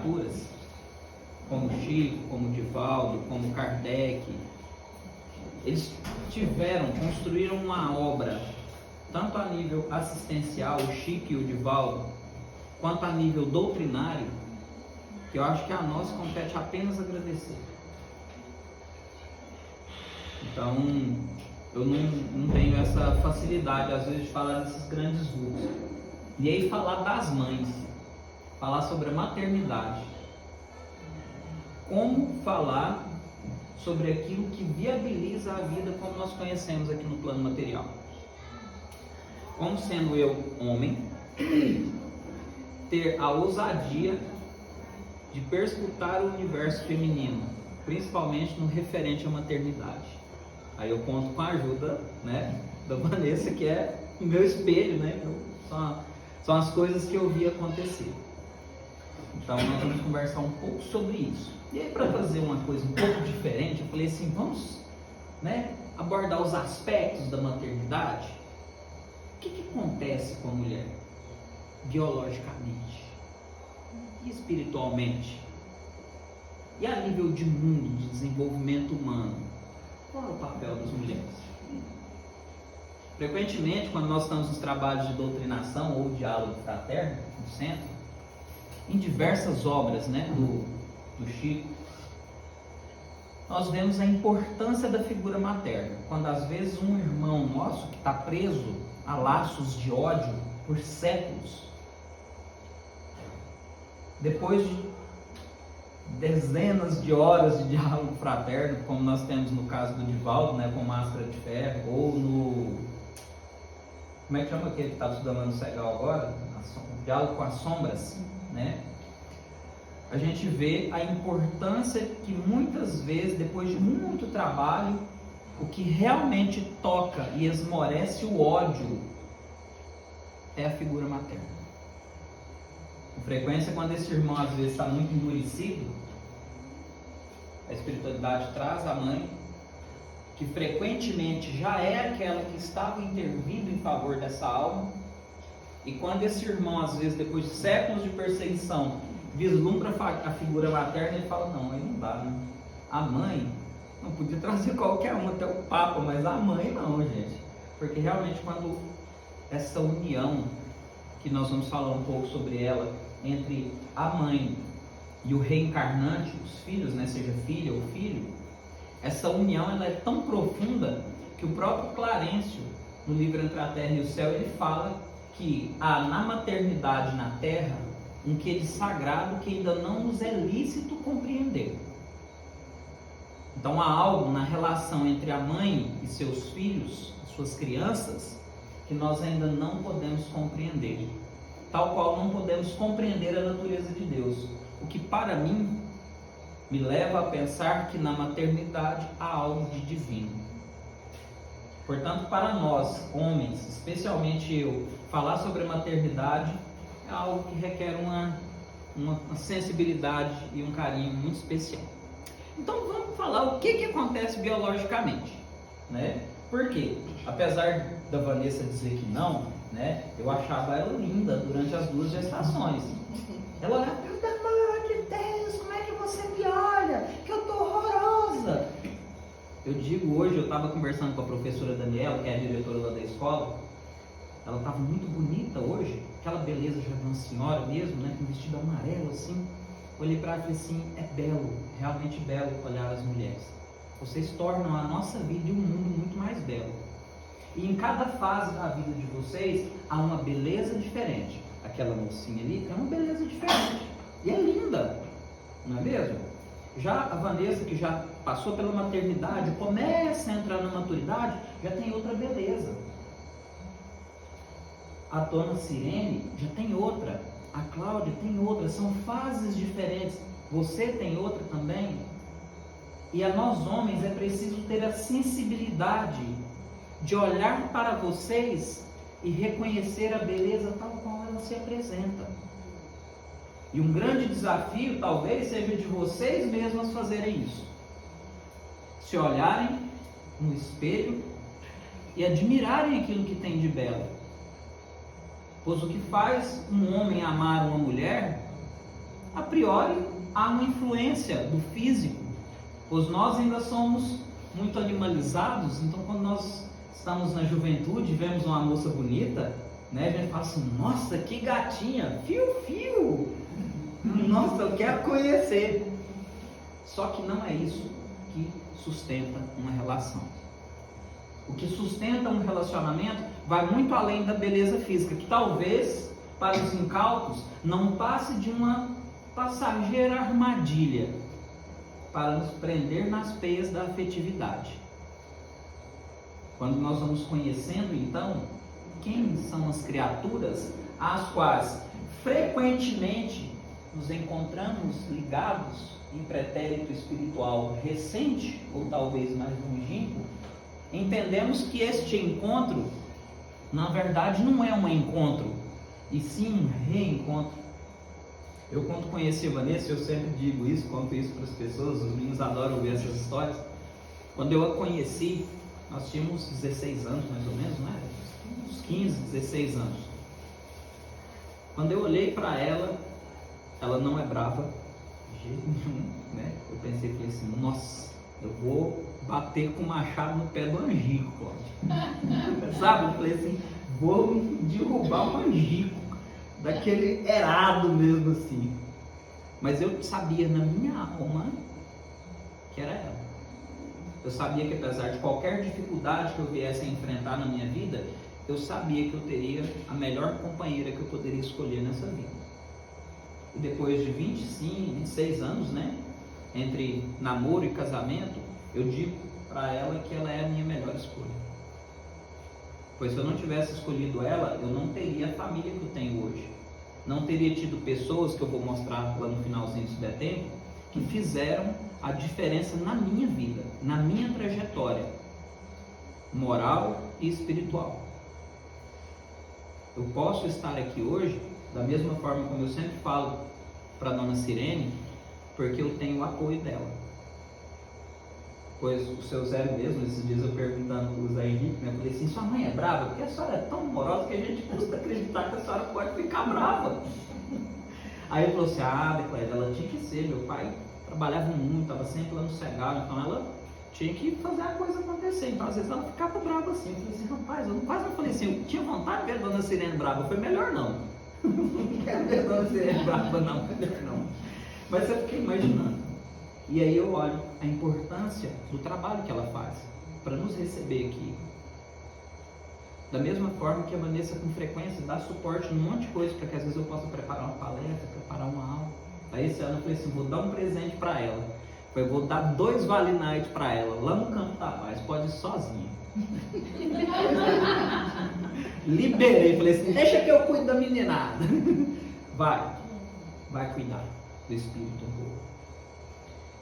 literaturas, como Chico, como Divaldo, como Kardec, eles construíram uma obra, tanto a nível assistencial, o Chico e o Divaldo, quanto a nível doutrinário, que eu acho que a nós compete apenas agradecer. Então, eu não tenho essa facilidade, às vezes, de falar desses grandes vultos. E aí, falar das mães, falar sobre a maternidade. Como falar sobre aquilo que viabiliza a vida como nós conhecemos aqui no plano material. Como sendo eu homem, ter a ousadia de perscrutar o universo feminino, principalmente no referente à maternidade. Aí eu conto com a ajuda, né, da Vanessa, que é o meu espelho, né? Então, são as coisas que eu vi acontecer. Então nós vamos conversar um pouco sobre isso. E aí, para fazer uma coisa um pouco diferente, eu falei assim, vamos, né, abordar os aspectos da maternidade. O que acontece com a mulher biologicamente e espiritualmente? E a nível de mundo, de desenvolvimento humano, qual é o papel das mulheres? Frequentemente, quando nós estamos nos trabalhos de doutrinação ou diálogo fraterno no centro, em diversas obras, né, do Chico, nós vemos a importância da figura materna. Quando às vezes um irmão nosso que está preso a laços de ódio por séculos, depois de dezenas de horas de diálogo fraterno, como nós temos no caso do Divaldo, né, com Máscara de Ferro, ou no... como é que chama aquele que está estudando no Segal agora? O Diálogo com as Sombras, né? A gente vê a importância que muitas vezes, depois de muito trabalho, o que realmente toca e esmorece o ódio é a figura materna. Com frequência, quando esse irmão às vezes está muito endurecido, a espiritualidade traz a mãe, que frequentemente já é aquela que estava intervindo em favor dessa alma, e quando esse irmão, às vezes, depois de séculos de perseguição, vislumbra a figura materna, ele fala, não, aí não dá, né? A mãe, não podia trazer qualquer um, até o Papa, mas a mãe não, gente. Porque realmente quando essa união, que nós vamos falar um pouco sobre ela, entre a mãe e o reencarnante, os filhos, né, seja filha ou filho, essa união ela é tão profunda que o próprio Clarencio, no livro Entre a Terra e o Céu, ele fala que há na maternidade na Terra um quê de sagrado que ainda não nos é lícito compreender. Então há algo na relação entre a mãe e seus filhos, suas crianças, que nós ainda não podemos compreender. Tal qual não podemos compreender a natureza de Deus. O que para mim me leva a pensar que na maternidade há algo de divino. Portanto, para nós, homens, especialmente eu, falar sobre a maternidade é algo que requer uma sensibilidade e um carinho muito especial. Então vamos falar o que acontece biologicamente, né? Porque, apesar da Vanessa dizer que não, né, eu achava ela linda durante as 2 gestações. Ela olhava, pelo amor de Deus, como é que você me olha? Que eu tô horrorosa. Eu digo hoje, eu estava conversando com a professora Daniela, que é a diretora lá da escola. Ela estava muito bonita hoje, aquela beleza já de uma senhora mesmo, né, com vestido amarelo assim. Olhei para ela e falei assim, é belo, realmente belo olhar as mulheres. Vocês tornam a nossa vida e um mundo muito mais belo. E em cada fase da vida de vocês há uma beleza diferente. Aquela mocinha ali tem uma beleza diferente e é linda, não é mesmo? Já a Vanessa, que já passou pela maternidade, começa a entrar na maturidade, já tem outra beleza. A dona Sirene já tem outra, a Cláudia tem outra, são fases diferentes. Você tem outra também. E a nós homens é preciso ter a sensibilidade de olhar para vocês e reconhecer a beleza tal qual ela se apresenta. E um grande desafio talvez seja de vocês mesmos fazerem isso. Se olharem no espelho e admirarem aquilo que tem de belo. Pois o que faz um homem amar uma mulher a priori há uma influência do físico, pois nós ainda somos muito animalizados. Então quando nós estamos na juventude, vemos uma moça bonita, né, a gente fala assim, nossa, que gatinha, fio, nossa, eu quero conhecer. Só que não é isso que sustenta uma relação. O que sustenta um relacionamento vai muito além da beleza física, que talvez para os incautos não passe de uma passageira armadilha para nos prender nas peias da afetividade. Quando nós vamos conhecendo então quem são as criaturas às quais frequentemente nos encontramos ligados em pretérito espiritual recente ou talvez mais longínquo, entendemos que este encontro na verdade não é um encontro, e sim um reencontro. Eu, quando conheci a Vanessa, eu sempre digo isso, conto isso para as pessoas, os meninos adoram ouvir essas histórias. Quando eu a conheci, nós tínhamos 16 anos mais ou menos, né? Uns 15, 16 anos. Quando eu olhei para ela, ela não é brava, de jeito nenhum, né? Eu pensei, falei assim, nossa, eu vou bater com o machado no pé do Angico, Cláudio. Sabe? Eu falei assim, vou derrubar o Angico, daquele erado mesmo assim. Mas eu sabia na minha alma que era ela. Eu sabia que apesar de qualquer dificuldade que eu viesse a enfrentar na minha vida, eu sabia que eu teria a melhor companheira que eu poderia escolher nessa vida. E depois de 25, 26 anos, né, entre namoro e casamento, eu digo para ela que ela é a minha melhor escolha. Pois se eu não tivesse escolhido ela, eu não teria a família que eu tenho hoje. Não teria tido pessoas, que eu vou mostrar lá no finalzinho se der tempo, que fizeram a diferença na minha vida, na minha trajetória moral e espiritual. Eu posso estar aqui hoje, da mesma forma como eu sempre falo para a dona Sirene, porque eu tenho o apoio dela. Pois o seu Zé mesmo, esses dias eu perguntando para o Zé Henrique, né, eu falei assim, sua mãe é brava? Porque a senhora é tão amorosa que a gente custa acreditar que a senhora pode ficar brava. Aí ele falou assim, Declésia, ela tinha que ser, meu pai trabalhava muito, estava sempre lá no Cegal, então ela tinha que fazer a coisa acontecer, então às vezes ela ficava brava assim. Eu falei assim, rapaz, eu quase não falei assim, eu tinha vontade de ver a dona Sirene brava, foi melhor não. Não quero ver a dona Sirene brava não, melhor não. Mas eu fiquei imaginando. E aí eu olho a importância do trabalho que ela faz para nos receber aqui. Da mesma forma que a Vanessa com frequência dá suporte num monte de coisa para que às vezes eu possa preparar uma palestra, preparar uma aula. Aí esse ano eu falei assim, vou dar um presente para ela. Eu vou dar 2 Vale Night para ela, lá no Campo da Paz, pode ir sozinha. Liberei, falei assim, deixa que eu cuido da meninada. Vai cuidar do espírito um pouco.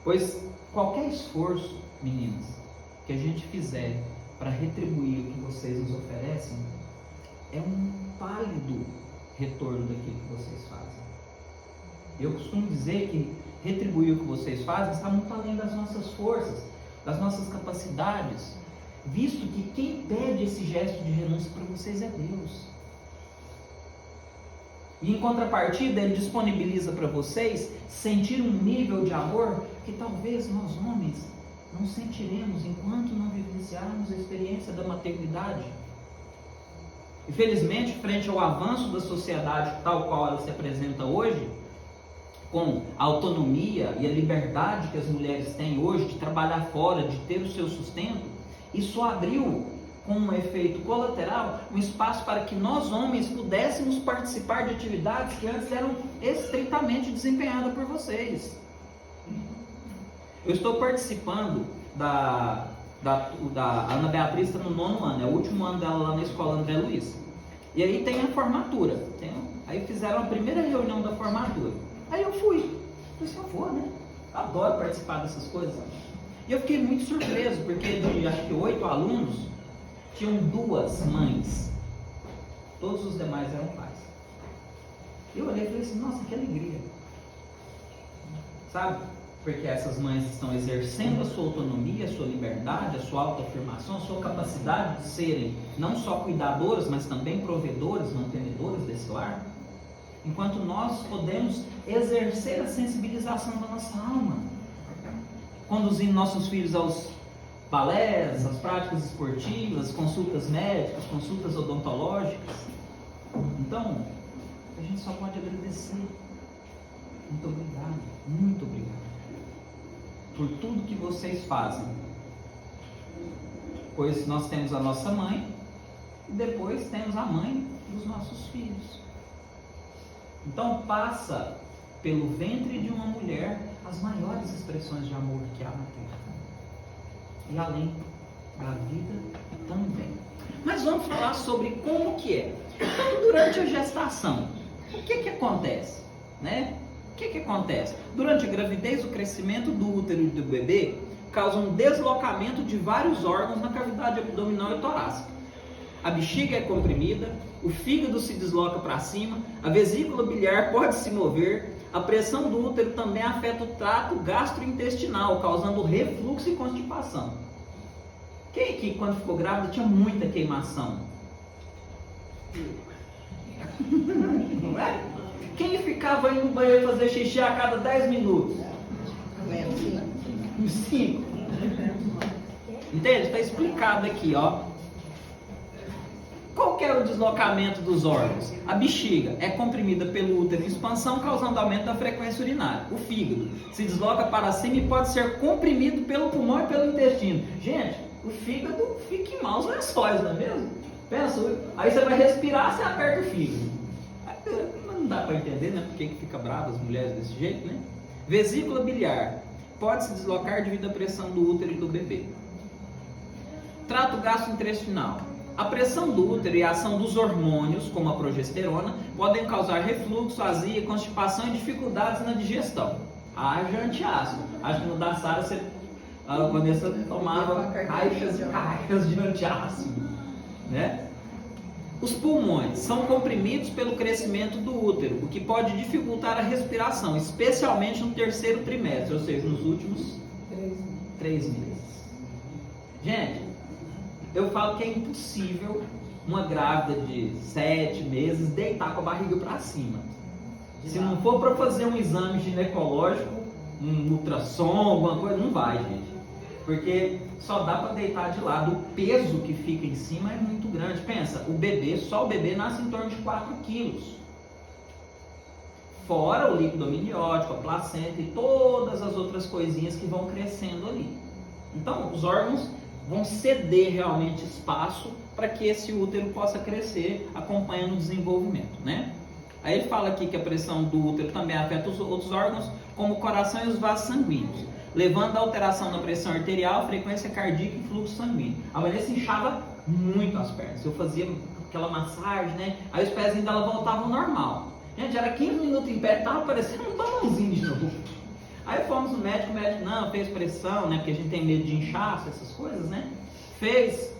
Pois qualquer esforço, meninas, que a gente fizer para retribuir o que vocês nos oferecem, é um pálido retorno daquilo que vocês fazem. Eu costumo dizer que retribuir o que vocês fazem está muito além das nossas forças, das nossas capacidades, visto que quem pede esse gesto de renúncia para vocês é Deus. E em contrapartida, Ele disponibiliza para vocês sentir um nível de amor que talvez nós homens não sentiremos enquanto não vivenciarmos a experiência da maternidade. Infelizmente, frente ao avanço da sociedade tal qual ela se apresenta hoje, com a autonomia e a liberdade que as mulheres têm hoje de trabalhar fora, de ter o seu sustento, isso abriu, com um efeito colateral, um espaço para que nós homens pudéssemos participar de atividades que antes eram estritamente desempenhadas por vocês. Eu estou participando da Ana Beatriz, está no 9º ano, é o último ano dela lá na escola André Luiz. E aí tem a formatura, aí fizeram a primeira reunião da formatura. Aí eu fui, falei assim, eu vou, né? Adoro participar dessas coisas. E eu fiquei muito surpreso, porque de acho que 8 alunos, tinham 2 mães. Todos os demais eram pais. Eu olhei e falei assim, nossa, que alegria. Sabe? Porque essas mães estão exercendo a sua autonomia, a sua liberdade, a sua autoafirmação, a sua capacidade de serem não só cuidadoras, mas também provedoras, mantenedoras desse lar. enquanto nós podemos exercer a sensibilização da nossa alma, conduzindo nossos filhos aos balés, às práticas esportivas, consultas médicas, consultas odontológicas. Então, a gente só pode agradecer. Muito obrigado por tudo que vocês fazem. Pois nós temos a nossa mãe e depois temos a mãe dos nossos filhos. Então passa pelo ventre de uma mulher as maiores expressões de amor que há na terra. E além da vida também. Mas vamos falar sobre como que é. Então, durante a gestação, o que acontece? Né? O que acontece? Durante a gravidez, o crescimento do útero e do bebê causa um deslocamento de vários órgãos na cavidade abdominal e torácica. A bexiga é comprimida, o fígado se desloca para cima, a vesícula biliar pode se mover, a pressão do útero também afeta o trato gastrointestinal, causando refluxo e constipação. Quem aqui, quando ficou grávida, tinha muita queimação? Não é? Quem ficava indo no banheiro fazer xixi a cada 10 minutos? 5. Entende? Está explicado aqui, ó. Qual que é o deslocamento dos órgãos? A bexiga é comprimida pelo útero em expansão, causando aumento da frequência urinária. O fígado se desloca para cima e pode ser comprimido pelo pulmão e pelo intestino. Gente, o fígado fica em maus lençóis, não é mesmo? Pensa, aí você vai respirar, você aperta o fígado. Não dá para entender, né? Por que fica brava as mulheres desse jeito, né? Vesícula biliar pode se deslocar devido à pressão do útero e do bebê. Trato gastrointestinal. A pressão do útero e a ação dos hormônios, como a progesterona, podem causar refluxo, azia, constipação e dificuldades na digestão. Haja antiácido. Acho que no da Sara a Vanessa tomava caixas e caixas de antiácido, né? Os pulmões são comprimidos pelo crescimento do útero, o que pode dificultar a respiração, especialmente no terceiro trimestre, ou seja, nos últimos 3 meses. Gente, eu falo que é impossível uma grávida de 7 meses deitar com a barriga para cima. Se não for para fazer um exame ginecológico, um ultrassom, alguma coisa, não vai, gente. Porque só dá para deitar de lado. O peso que fica em cima é muito grande. Pensa, só o bebê nasce em torno de 4 quilos. Fora o líquido amniótico, a placenta e todas as outras coisinhas que vão crescendo ali. Então, os órgãos vão ceder realmente espaço para que esse útero possa crescer, acompanhando o desenvolvimento, né? Aí ele fala aqui que a pressão do útero também afeta os outros órgãos, como o coração e os vasos sanguíneos, levando a alteração na pressão arterial, frequência cardíaca e fluxo sanguíneo. A mulher se inchava muito as pernas. Eu fazia aquela massagem, né? Aí os pezinhos dela voltavam ao normal. Gente, era 15 minutos em pé, tava parecendo um balãozinho de novo. Aí fomos no médico, o médico não, fez pressão, né? Porque a gente tem medo de inchaço, essas coisas, né? Fez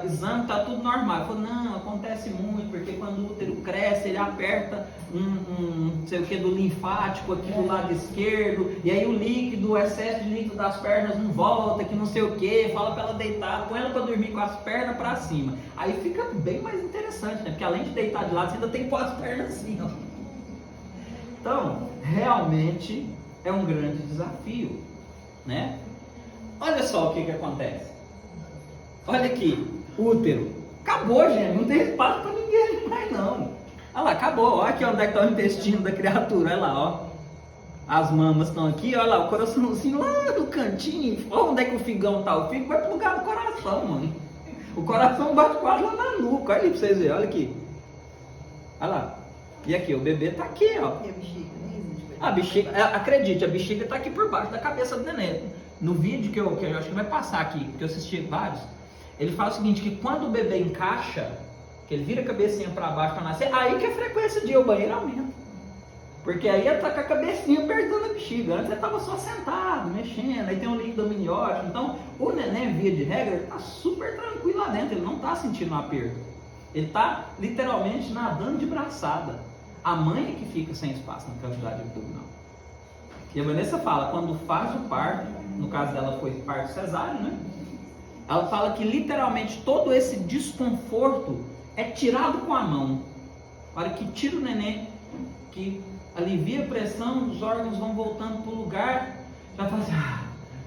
exame, tá tudo normal. Ele falou, não, acontece muito, porque quando o útero cresce, ele aperta não sei o que do linfático aqui do lado esquerdo, e aí o líquido, o excesso de líquido das pernas não volta, que não sei o que, fala pra ela deitar, põe ela pra dormir com as pernas pra cima. Aí fica bem mais interessante, né? Porque além de deitar de lado, você ainda tem que pôr as pernas assim, ó. Então, realmente é um grande desafio, né? Olha só o que acontece. Olha aqui, útero. Acabou, gente. Não tem espaço para ninguém mais, não. Olha lá, acabou. Olha aqui onde é que está o intestino da criatura. Olha lá, ó. As mamas estão aqui. Olha lá, o coraçãozinho lá no cantinho. Olha onde é que o figão está. O figo vai pro lugar do coração, mano. O coração bate quase lá na nuca. Olha aí pra vocês verem. Olha aqui. Olha lá. E aqui, o bebê está aqui, ó. E a bexiga? A bexiga, acredite, a bexiga está aqui por baixo da cabeça do neném. No vídeo que eu acho que vai passar aqui, porque eu assisti vários, ele fala o seguinte, que quando o bebê encaixa, que ele vira a cabecinha para baixo para nascer, aí que a frequência de ir ao banheiro aumenta. Porque aí ele tá com a cabecinha apertando a bexiga. Antes ele estava só sentado, mexendo, aí tem um líquido amniótico. Então, o neném, via de regra, ele está super tranquilo lá dentro, ele não está sentindo um aperto. Ele está literalmente nadando de braçada. A mãe é que fica sem espaço na cavidade abdominal. E a Vanessa fala, quando faz o parto, no caso dela foi parto cesáreo, né? Ela fala que literalmente todo esse desconforto é tirado com a mão. A hora que tira o neném, que alivia a pressão, os órgãos vão voltando para o lugar, já fala assim,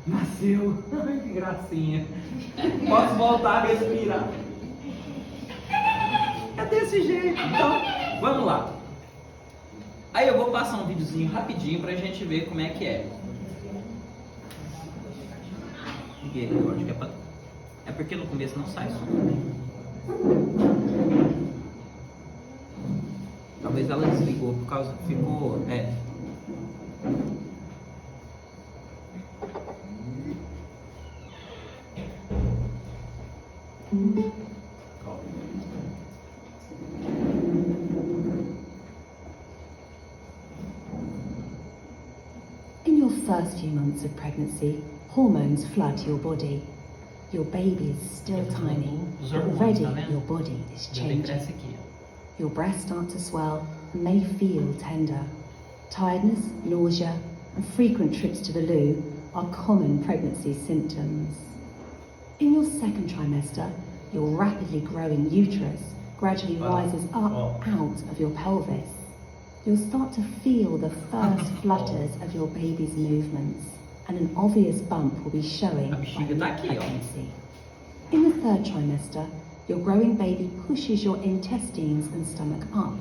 nasceu, que gracinha, posso voltar a respirar. É desse jeito. Então, vamos lá. Aí eu vou passar um videozinho rapidinho pra gente ver como é que é. Eu acho que é porque no começo não sai som. Talvez ela desligou por causa que ficou. In your first few months of pregnancy, hormones flood your body. Your baby is still tiny, but already your body is changing. Your breasts start to swell and may feel tender. Tiredness, nausea, and frequent trips to the loo are common pregnancy symptoms. In your second trimester, your rapidly growing uterus gradually rises up out of your pelvis. You'll start to feel the first flutters of your baby's movements, and an obvious bump will be showing by mid-pregnancy. In the third trimester, your growing baby pushes your intestines and stomach up.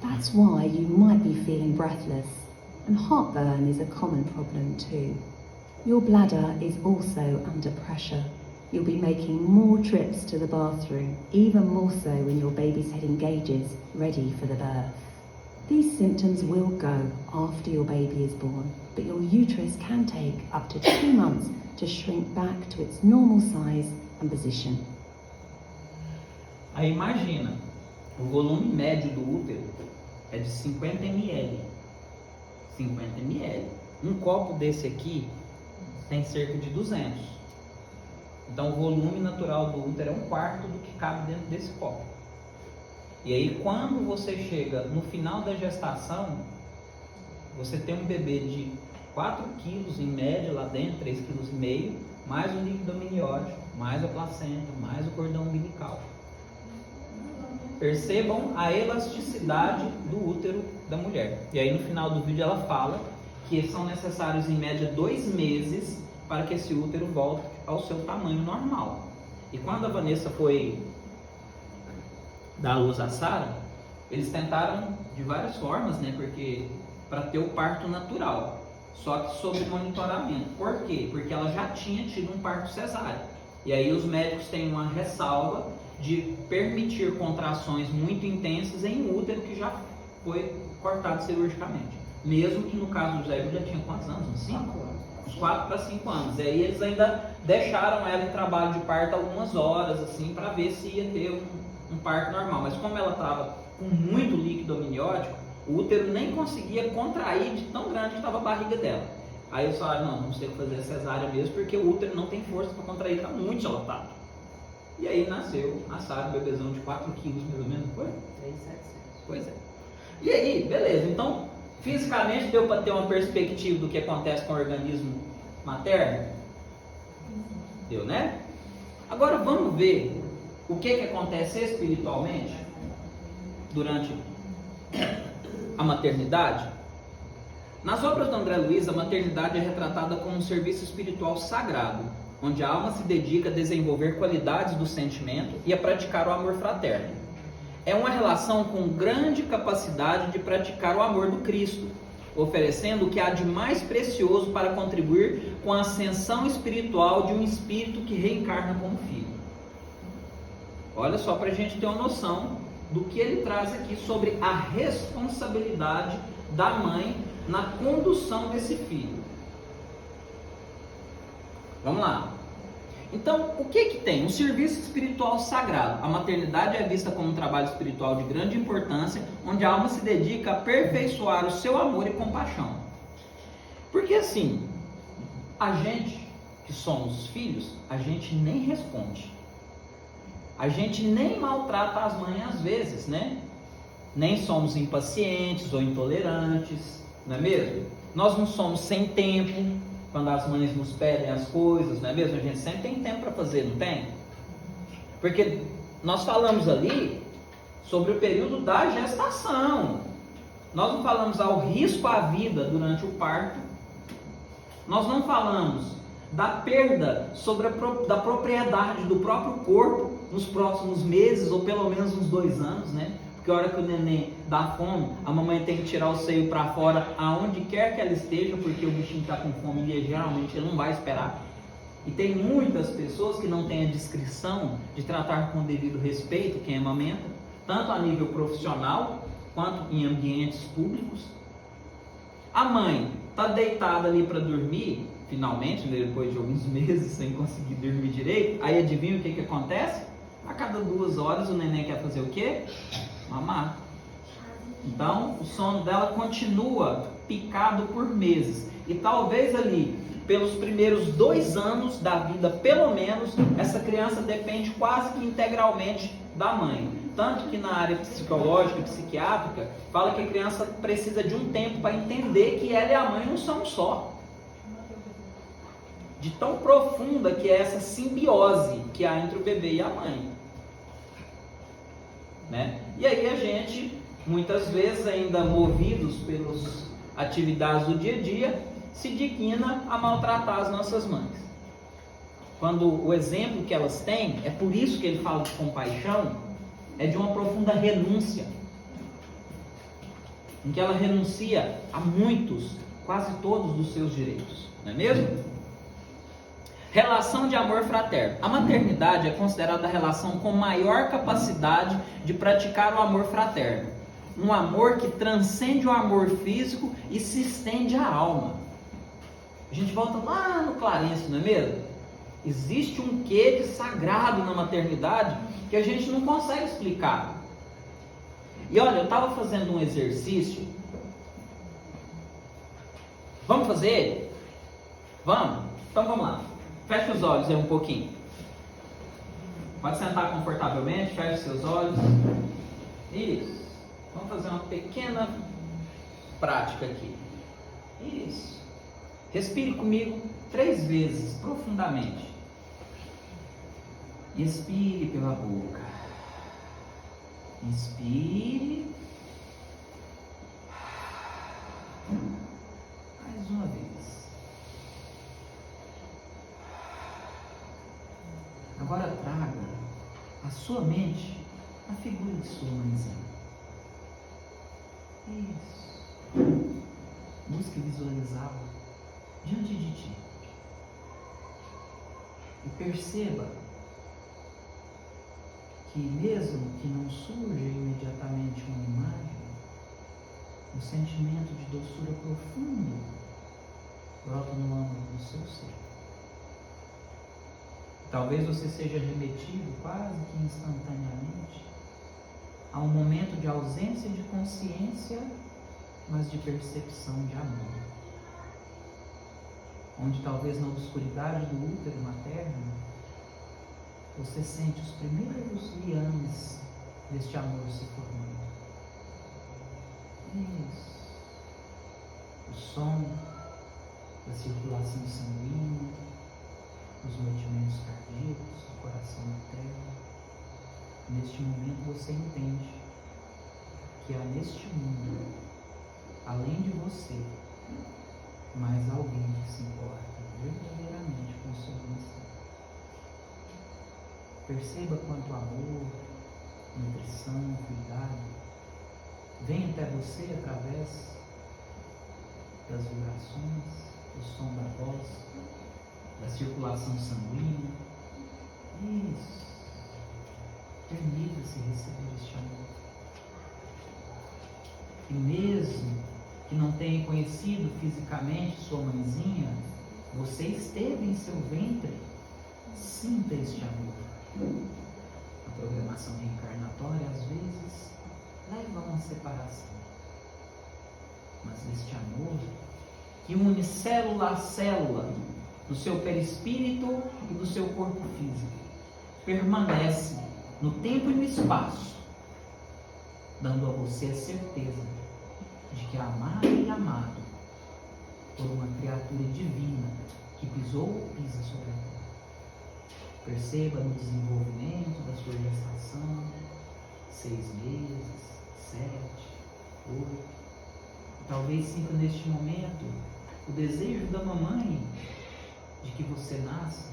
That's why you might be feeling breathless, and heartburn is a common problem too. Your bladder is also under pressure. You'll be making more trips to the bathroom, even more so when your baby's head engages, ready for the birth. These symptoms will go after your baby is born, but your uterus can take up to 2 months to shrink back to its normal size and position. Aí imagina, o volume médio do útero é de 50 ml. 50 ml. Um copo desse aqui tem cerca de 200. Então o volume natural do útero é 1/4 do que cabe dentro desse copo. E aí quando você chega no final da gestação, você tem um bebê de 4 quilos em média lá dentro, 3,5 kg, mais o líquido amniótico, mais a placenta, mais o cordão umbilical. Percebam a elasticidade do útero da mulher. E aí no final do vídeo ela fala que são necessários em média 2 meses para que esse útero volte ao seu tamanho normal. E quando a Vanessa foi dar luz a Sara, eles tentaram de várias formas, né? Porque para ter o parto natural, só que sob monitoramento. Por quê? Porque ela já tinha tido um parto cesárea. E aí os médicos têm uma ressalva de permitir contrações muito intensas em um útero que já foi cortado cirurgicamente. Mesmo que no caso do Zé já tinha quantos anos? Uns 5 anos? Uns 4 para 5 anos. E aí eles ainda deixaram ela em trabalho de parto algumas horas, assim, para ver se ia ter um parto normal. Mas como ela estava com muito líquido amniótico, o útero nem conseguia contrair de tão grande que estava a barriga dela. Aí eles falaram, não, vamos ter que fazer cesárea mesmo, porque o útero não tem força para contrair, está muito dilatado. E aí nasceu a Sara, um bebezão de 4 quilos, mais ou menos, foi? 3,700. Pois é. E aí, beleza, então, fisicamente deu para ter uma perspectiva do que acontece com o organismo materno? Deu, né? Agora vamos ver o que acontece espiritualmente durante a maternidade. Nas obras do André Luiz, a maternidade é retratada como um serviço espiritual sagrado, onde a alma se dedica a desenvolver qualidades do sentimento e a praticar o amor fraterno. É uma relação com grande capacidade de praticar o amor do Cristo, oferecendo o que há de mais precioso para contribuir com a ascensão espiritual de um espírito que reencarna como filho. Olha só, para a gente ter uma noção do que ele traz aqui sobre a responsabilidade da mãe na condução desse filho. Vamos lá. Então, o que tem? Um serviço espiritual sagrado. A maternidade é vista como um trabalho espiritual de grande importância, onde a alma se dedica a aperfeiçoar o seu amor e compaixão. Porque assim, a gente que somos filhos, a gente nem responde. A gente nem maltrata as mães às vezes, né? Nem somos impacientes ou intolerantes, não é mesmo? Nós não somos sem tempo quando as mães nos pedem as coisas, não é mesmo? A gente sempre tem tempo para fazer, não tem? Porque nós falamos ali sobre o período da gestação. Nós não falamos ao risco à vida durante o parto. Nós não falamos da perda da propriedade do próprio corpo nos próximos meses, ou pelo menos uns 2 anos, né? Porque a hora que o neném dá fome, a mamãe tem que tirar o seio para fora, aonde quer que ela esteja, porque o bichinho está com fome e geralmente ele não vai esperar. E tem muitas pessoas que não têm a discrição de tratar com o devido respeito quem amamenta, tanto a nível profissional quanto em ambientes públicos. A mãe está deitada ali para dormir, finalmente, depois de alguns meses sem conseguir dormir direito. Aí adivinha o que acontece? A cada 2 horas o neném quer fazer o quê? Mamar. Então o sono dela continua picado por meses. E talvez ali, pelos primeiros 2 anos da vida, pelo menos, essa criança depende quase que integralmente da mãe. Tanto que na área psicológica e psiquiátrica, fala que a criança precisa de um tempo para entender que ela e a mãe não são um só. De tão profunda que é essa simbiose que há entre o bebê e a mãe. Né? E aí a gente, muitas vezes, ainda movidos pelas atividades do dia a dia, se digna a maltratar as nossas mães. Quando o exemplo que elas têm, é por isso que ele fala de compaixão, é de uma profunda renúncia, em que ela renuncia a muitos, quase todos dos seus direitos, não é mesmo? Relação de amor fraterno. A maternidade é considerada a relação com maior capacidade de praticar o amor fraterno. Um amor que transcende o amor físico e se estende à alma. A gente volta lá no Clarence, não é mesmo? Existe um quê de sagrado na maternidade que a gente não consegue explicar. E olha, eu estava fazendo um exercício. Vamos fazer? Vamos? Então vamos lá. Feche os olhos aí um pouquinho. Pode sentar confortavelmente, feche seus olhos. Isso. Vamos fazer uma pequena prática aqui. Isso. Respire comigo 3 vezes, profundamente. Expire pela boca. Inspire. Mais uma vez. Agora traga à sua mente a figura de sua mãezinha. Isso. Busque visualizá-la diante de ti. E perceba que mesmo que não surja imediatamente uma imagem, um sentimento de doçura profundo brota no âmago do seu ser. Talvez você seja remetido quase que instantaneamente a um momento de ausência de consciência, mas de percepção de amor. Onde talvez na obscuridade do útero materno, você sente os primeiros liames deste amor se formando. Isso. O som da circulação sanguínea, os batimentos cardíacos do coração materno. Neste momento você entende que há neste mundo, além de você, mais alguém que se importa verdadeiramente com o seu bem-estar. Perceba quanto amor, nutrição, cuidado vem até você através das vibrações, do som da voz, da circulação sanguínea. Isso. Permita-se receber este amor. E mesmo que não tenha conhecido fisicamente sua mãezinha, você esteve em seu ventre, sinta este amor. A programação reencarnatória às vezes leva a uma separação, mas este amor que une célula a célula do seu perispírito e do seu corpo físico permanece no tempo e no espaço, dando a você a certeza de que é amado e amado por uma criatura divina que pisou ou pisa sobre a terra. Perceba no desenvolvimento da sua gestação, 6 meses, 7, 8, Talvez sinta neste momento o desejo da mamãe de que você nasça,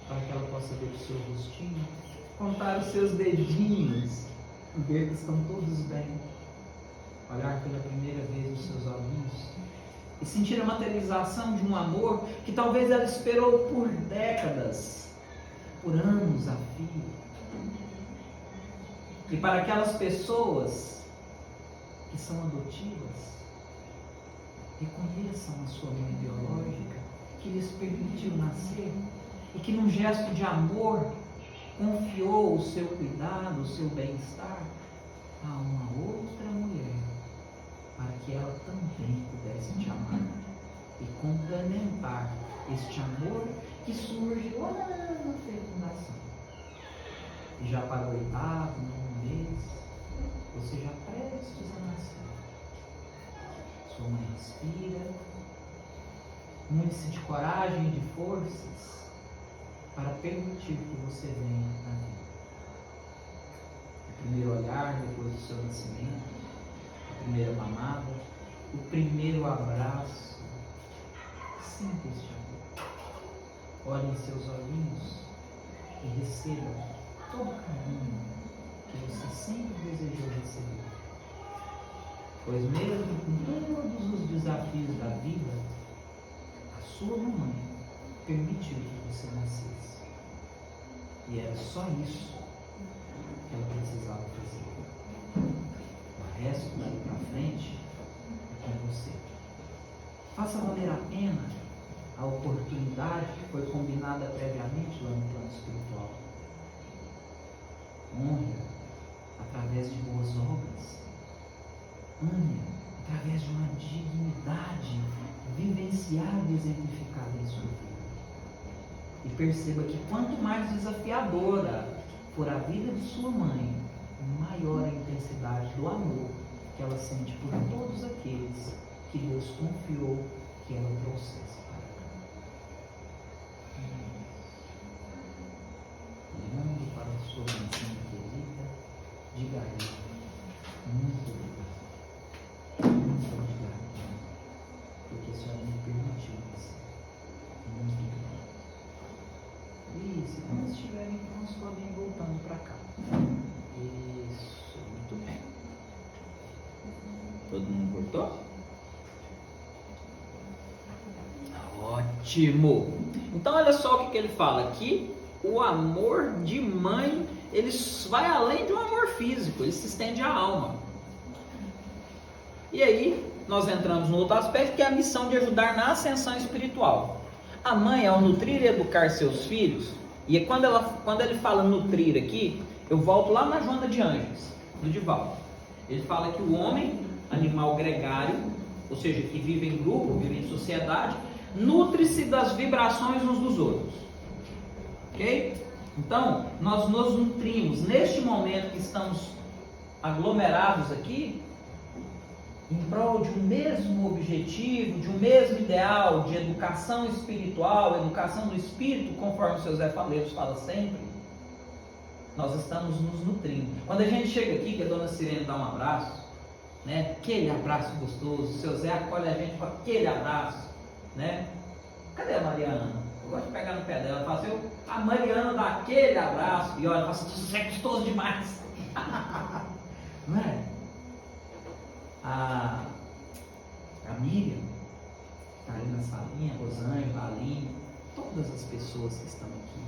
para que ela possa ver o seu rostinho, contar os seus dedinhos, ver que estão todos bem, olhar pela primeira vez os seus olhinhos e sentir a materialização de um amor que talvez ela esperou por décadas, por anos a fio. E para aquelas pessoas que são adotivas, reconheçam a sua mãe biológica, que lhes permitiu nascer e que num gesto de amor confiou o seu cuidado, o seu bem-estar a uma outra mulher, para que ela também pudesse te amar e complementar este amor que surge lá na fecundação. E já para o 8º, 9º mês, você já prestes a nascer. Sua mãe respira, munde-se de coragem e de forças para permitir que você venha na vida. O primeiro olhar depois do seu nascimento, a primeira mamada, o primeiro abraço. Sinta este amor. Olhe em seus olhinhos e receba todo o carinho que você sempre desejou receber. Pois mesmo com todos os desafios da vida, a sua mamãe permitiu que você nascesse. E era só isso que ela precisava fazer. O resto daí para frente é com você. Faça valer a pena a oportunidade que foi combinada previamente lá no plano espiritual. Honre através de boas obras. Ame através de uma dignidade vivenciada e exemplificada em sua vida. E perceba que quanto mais desafiadora for a vida de sua mãe, maior a intensidade do amor que ela sente por todos aqueles que Deus confiou que ela trouxesse para cá. Olhando para a sua mãezinha querida, diga a ela: muito obrigado. Muito obrigado, porque a senhora me permitiu isso. Muito obrigado. E se quando estiverem prontos, podem ir voltando para cá. Isso, muito bem. Todo mundo voltou? Ótimo! Então olha só o que ele fala aqui. O amor de mãe, ele vai além de um amor físico, ele se estende à alma. E aí, nós entramos no outro aspecto, que é a missão de ajudar na ascensão espiritual. A mãe, ao nutrir e educar seus filhos, e quando ele fala nutrir aqui, eu volto lá na Joana de Anjos, do Divaldo. Ele fala que o homem, animal gregário, ou seja, que vive em grupo, vive em sociedade, nutre-se das vibrações uns dos outros. Ok? Então, nós nos nutrimos, neste momento que estamos aglomerados aqui, em prol de um mesmo objetivo, de um mesmo ideal de educação espiritual, educação do espírito, conforme o seu Zé Faleiros fala sempre, nós estamos nos nutrindo. Quando a gente chega aqui, que a dona Sirene dá um abraço, né? Aquele abraço gostoso, o seu Zé acolhe a gente com aquele abraço, né? Cadê a Mariana? Eu gosto de pegar no pé dela, eu falo assim, a Mariana dá aquele abraço, e olha, eu faço isso é gostoso demais. Não é? A Miriam, que está ali na salinha, a Rosângela, a Aline, todas as pessoas que estão aqui,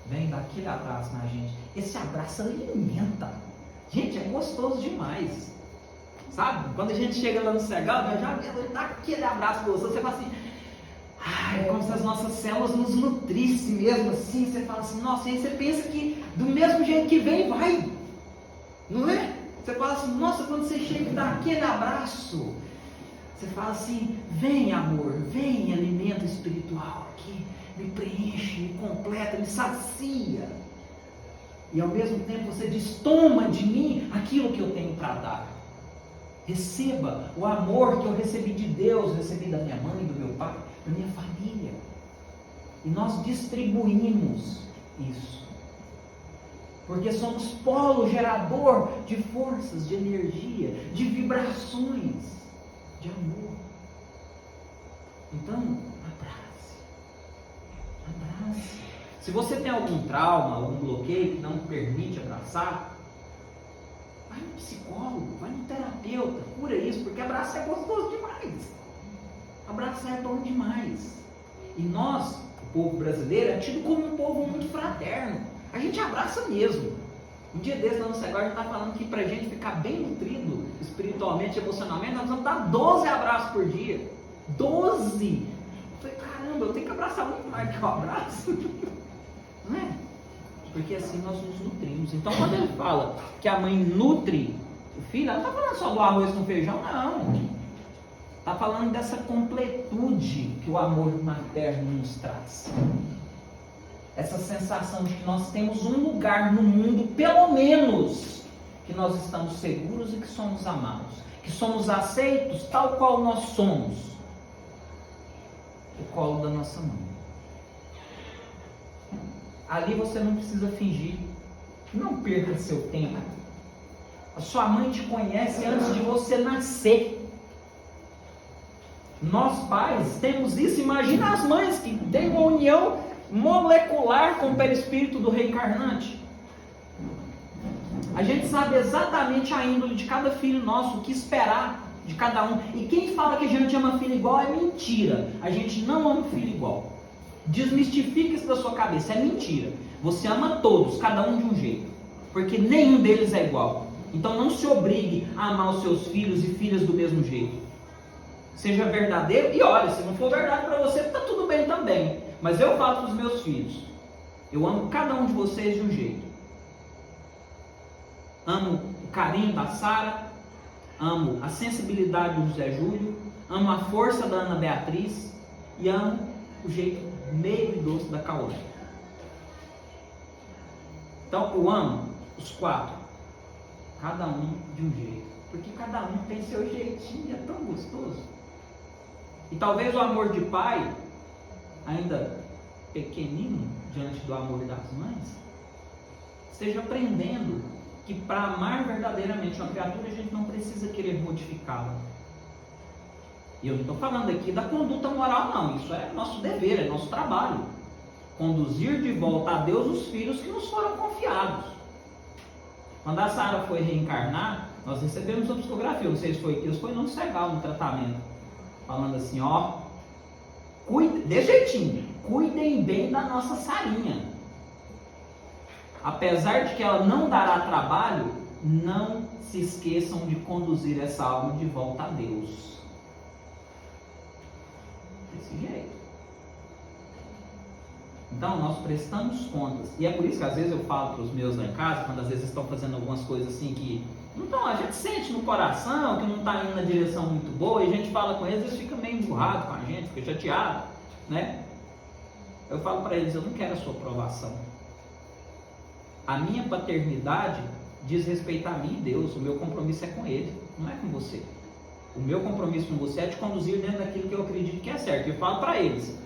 vem dar aquele abraço na gente. Esse abraço alimenta. Gente, é gostoso demais. Sabe? Quando a gente chega lá no Cegal, já dá aquele abraço gostoso, você fala assim, é como se as nossas células nos nutrissem mesmo assim. Você fala assim, nossa, e aí você pensa que do mesmo jeito que vem, vai. Não é? Você fala assim, nossa, quando você chega e dá aquele abraço, você fala assim, vem amor, vem alimento espiritual aqui, me preenche, me completa, me sacia. E ao mesmo tempo você diz, toma de mim aquilo que eu tenho para dar. Receba o amor que eu recebi de Deus, recebi da minha mãe, do meu pai, da minha família. E nós distribuímos isso. Porque somos polo gerador de forças, de energia, de vibrações. de amor. Então, abrace. Se você tem algum trauma, algum bloqueio que não permite abraçar, vai no psicólogo, vai no terapeuta, cura isso, porque abraçar é gostoso demais. Abraçar é bom demais. E nós, o povo brasileiro, é tido como um povo muito fraterno. A gente abraça mesmo. Um dia desse, lá no Segor, a gente está falando que para a gente ficar bem nutrido espiritualmente, emocionalmente, nós vamos dar 12 abraços por dia. 12! Eu falei, caramba, eu tenho que abraçar muito mais que eu abraço. Não é? Porque assim nós nos nutrimos. Então, quando ele fala que a mãe nutre o filho, ela não está falando só do arroz com feijão, não. Está falando dessa completude que o amor materno nos traz. Essa sensação de que nós temos um lugar no mundo, pelo menos, que nós estamos seguros e que somos amados, que somos aceitos tal qual nós somos. O colo da nossa mãe. Ali você não precisa fingir. Não perca seu tempo. A sua mãe te conhece antes de você nascer. Nós pais temos isso. Imagina as mães que têm uma união molecular com o perispírito do reencarnante. A gente sabe exatamente a índole de cada filho nosso, o que esperar de cada um. E quem fala que a gente ama filho igual é mentira. A gente não ama filho igual. Desmistifica isso da sua cabeça, é mentira. Você ama todos, cada um de um jeito, porque nenhum deles é igual. Então não se obrigue a amar os seus filhos e filhas do mesmo jeito. Seja verdadeiro, e olha, se não for verdade para você, está tudo bem também. Mas eu falo para os meus filhos, eu amo cada um de vocês de um jeito. Amo o carinho da Sara, amo a sensibilidade do José Júlio, amo a força da Ana Beatriz e amo o jeito meio e doce da Cauã. Então eu amo os 4, cada um de um jeito, porque cada um tem seu jeitinho, é tão gostoso. E talvez o amor de pai, ainda pequenino diante do amor das mães, esteja aprendendo que para amar verdadeiramente uma criatura a gente não precisa querer modificá-la. E eu não estou falando aqui da conduta moral, não. Isso é nosso dever, é nosso trabalho. Conduzir de volta a Deus os filhos que nos foram confiados. Quando a Sara foi reencarnar, nós recebemos uma psicografia. Não sei se foi Deus, foi no Segal, no tratamento. Falando assim, ó, de jeitinho, cuidem bem da nossa Sarinha. Apesar de que ela não dará trabalho, não se esqueçam de conduzir essa alma de volta a Deus. Desse jeito. Então nós prestamos contas. E é por isso que às vezes eu falo para os meus lá em casa, quando às vezes estão fazendo algumas coisas assim que então, a gente sente no coração que não está indo na direção muito boa, e a gente fala com eles, eles ficam meio emburrados com a gente, fica chateado, né? Eu falo para eles, eu não quero a sua aprovação. A minha paternidade diz respeito a mim e Deus, o meu compromisso é com Ele, não é com você. O meu compromisso com você é te conduzir dentro daquilo que eu acredito que é certo. Eu falo para eles,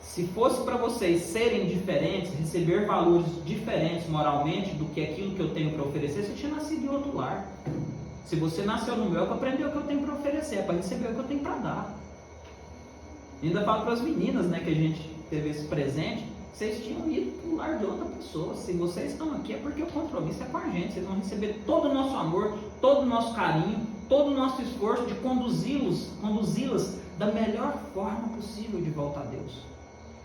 se fosse para vocês serem diferentes, receber valores diferentes moralmente do que aquilo que eu tenho para oferecer, você tinha nascido em outro lar. Se você nasceu no meu, é para aprender o que eu tenho para oferecer, é para receber o que eu tenho para dar. E ainda falo para as meninas, né, que a gente teve esse presente, vocês tinham ido para o lar de outra pessoa. Se vocês estão aqui é porque o compromisso é com a gente. Vocês vão receber todo o nosso amor, todo o nosso carinho, todo o nosso esforço de conduzi-las da melhor forma possível de volta a Deus.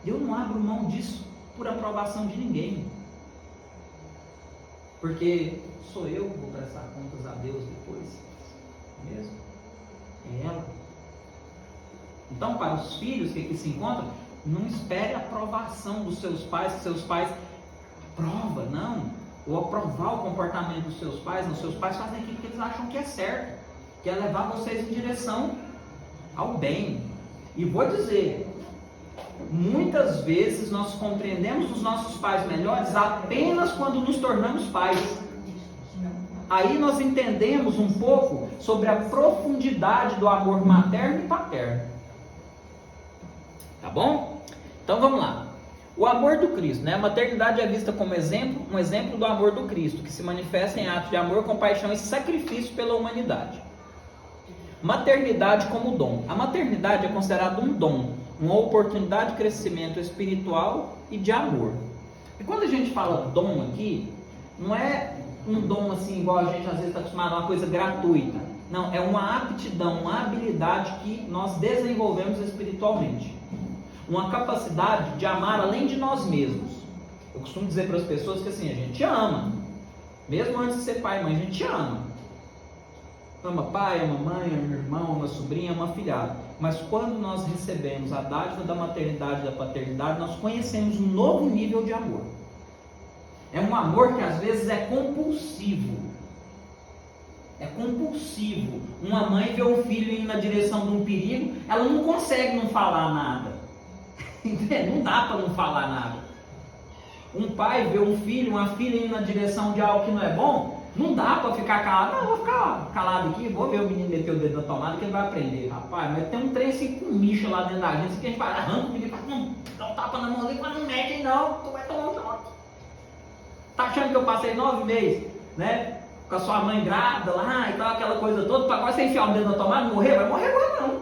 Eu não abro mão disso por aprovação de ninguém. Porque sou eu que vou prestar contas a Deus depois. Mesmo? É ela. Então, para os filhos que aqui se encontram, não espere a aprovação dos seus pais, que seus pais aprovam, não. Ou aprovar o comportamento dos seus pais. Não, seus pais fazem aquilo que eles acham que é certo, que é levar vocês em direção ao bem. E vou dizer, muitas vezes nós compreendemos os nossos pais melhores apenas quando nos tornamos pais. Aí nós entendemos um pouco sobre a profundidade do amor materno e paterno. Tá bom? Então vamos lá. O amor do Cristo, né? A maternidade é vista como exemplo, um exemplo do amor do Cristo, que se manifesta em atos de amor, compaixão e sacrifício pela humanidade. Maternidade como dom. A maternidade é considerada um dom, uma oportunidade de crescimento espiritual e de amor. E quando a gente fala dom aqui, não é um dom assim, igual a gente às vezes está acostumado a uma coisa gratuita. Não, é uma aptidão, uma habilidade que nós desenvolvemos espiritualmente. Uma capacidade de amar além de nós mesmos. Eu costumo dizer para as pessoas que assim, a gente ama. Mesmo antes de ser pai e mãe, a gente ama. Ama pai, ama mãe, ama irmão, ama sobrinha, ama filhado. Mas quando nós recebemos a dádiva da maternidade e da paternidade, nós conhecemos um novo nível de amor. É um amor que às vezes é compulsivo. É compulsivo. Uma mãe vê um filho indo na direção de um perigo, ela não consegue não falar nada. Não dá para não falar nada. Um pai vê um filho, uma filha indo na direção de algo que não é bom, não dá para ficar calado. Não, vou ficar calado aqui, vou ver o menino meter o dedo na tomada que ele vai aprender. Rapaz, mas tem um trem assim com micha lá dentro da agência que a gente fala, arranca o menino e fala, dá um tapa na mão ali, mas não mete não, tu vai tomar um choque. Tá achando que eu passei 9 meses, né? Com a sua mãe grávida lá e tal, aquela coisa toda, para quase você enfiar o dedo na tomada, morrer? Vai morrer agora não.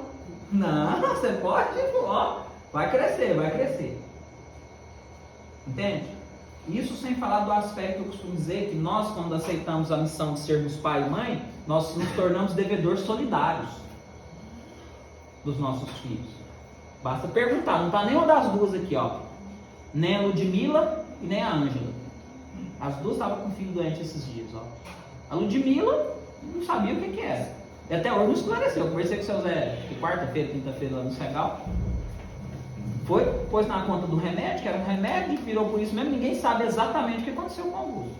Não, você pode, ó, vai crescer, vai crescer. Entende? Isso sem falar do aspecto que eu costumo dizer, que nós, quando aceitamos a missão de sermos pai e mãe, nós nos tornamos devedores solidários dos nossos filhos. Basta perguntar, não está nenhuma das duas aqui, ó. Nem a Ludmila e nem a Ângela. As duas estavam com um filho doente esses dias, ó. A Ludmila não sabia o que era. E até hoje não esclareceu. Eu conversei com o seu Zé de quarta-feira, quinta-feira lá no Segal. Foi, pôs na conta do remédio, que era um remédio, virou por isso mesmo. Ninguém sabe exatamente o que aconteceu com o Augusto.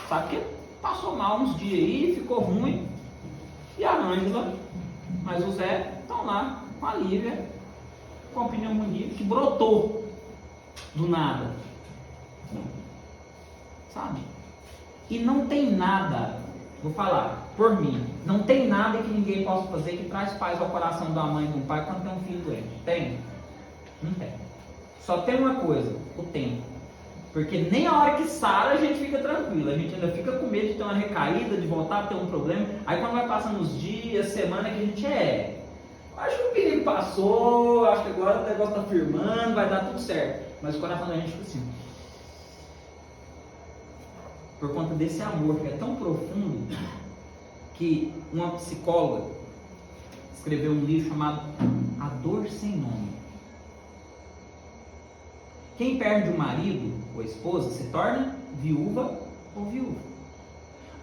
Sabe que passou mal uns dias aí, ficou ruim. E a Ângela, mas o Zé, estão lá com a Lívia, com a pneumonia que brotou do nada. Sabe? E não tem nada, vou falar por mim, não tem nada que ninguém possa fazer que traz paz ao coração da mãe e do pai quando tem um filho doente. Tem? Não tem. Só tem uma coisa, o tempo. Porque nem a hora que sara a gente fica tranquilo, a gente ainda fica com medo de ter uma recaída, de voltar a ter um problema. Aí quando vai passando os dias, semana, que a gente acho que o perigo passou, acho que agora o negócio está firmando, vai dar tudo certo. Mas o coração da gente fica assim. Por conta desse amor que é tão profundo, que uma psicóloga escreveu um livro chamado A Dor Sem Nome. Quem perde o marido ou a esposa se torna viúva ou viúva.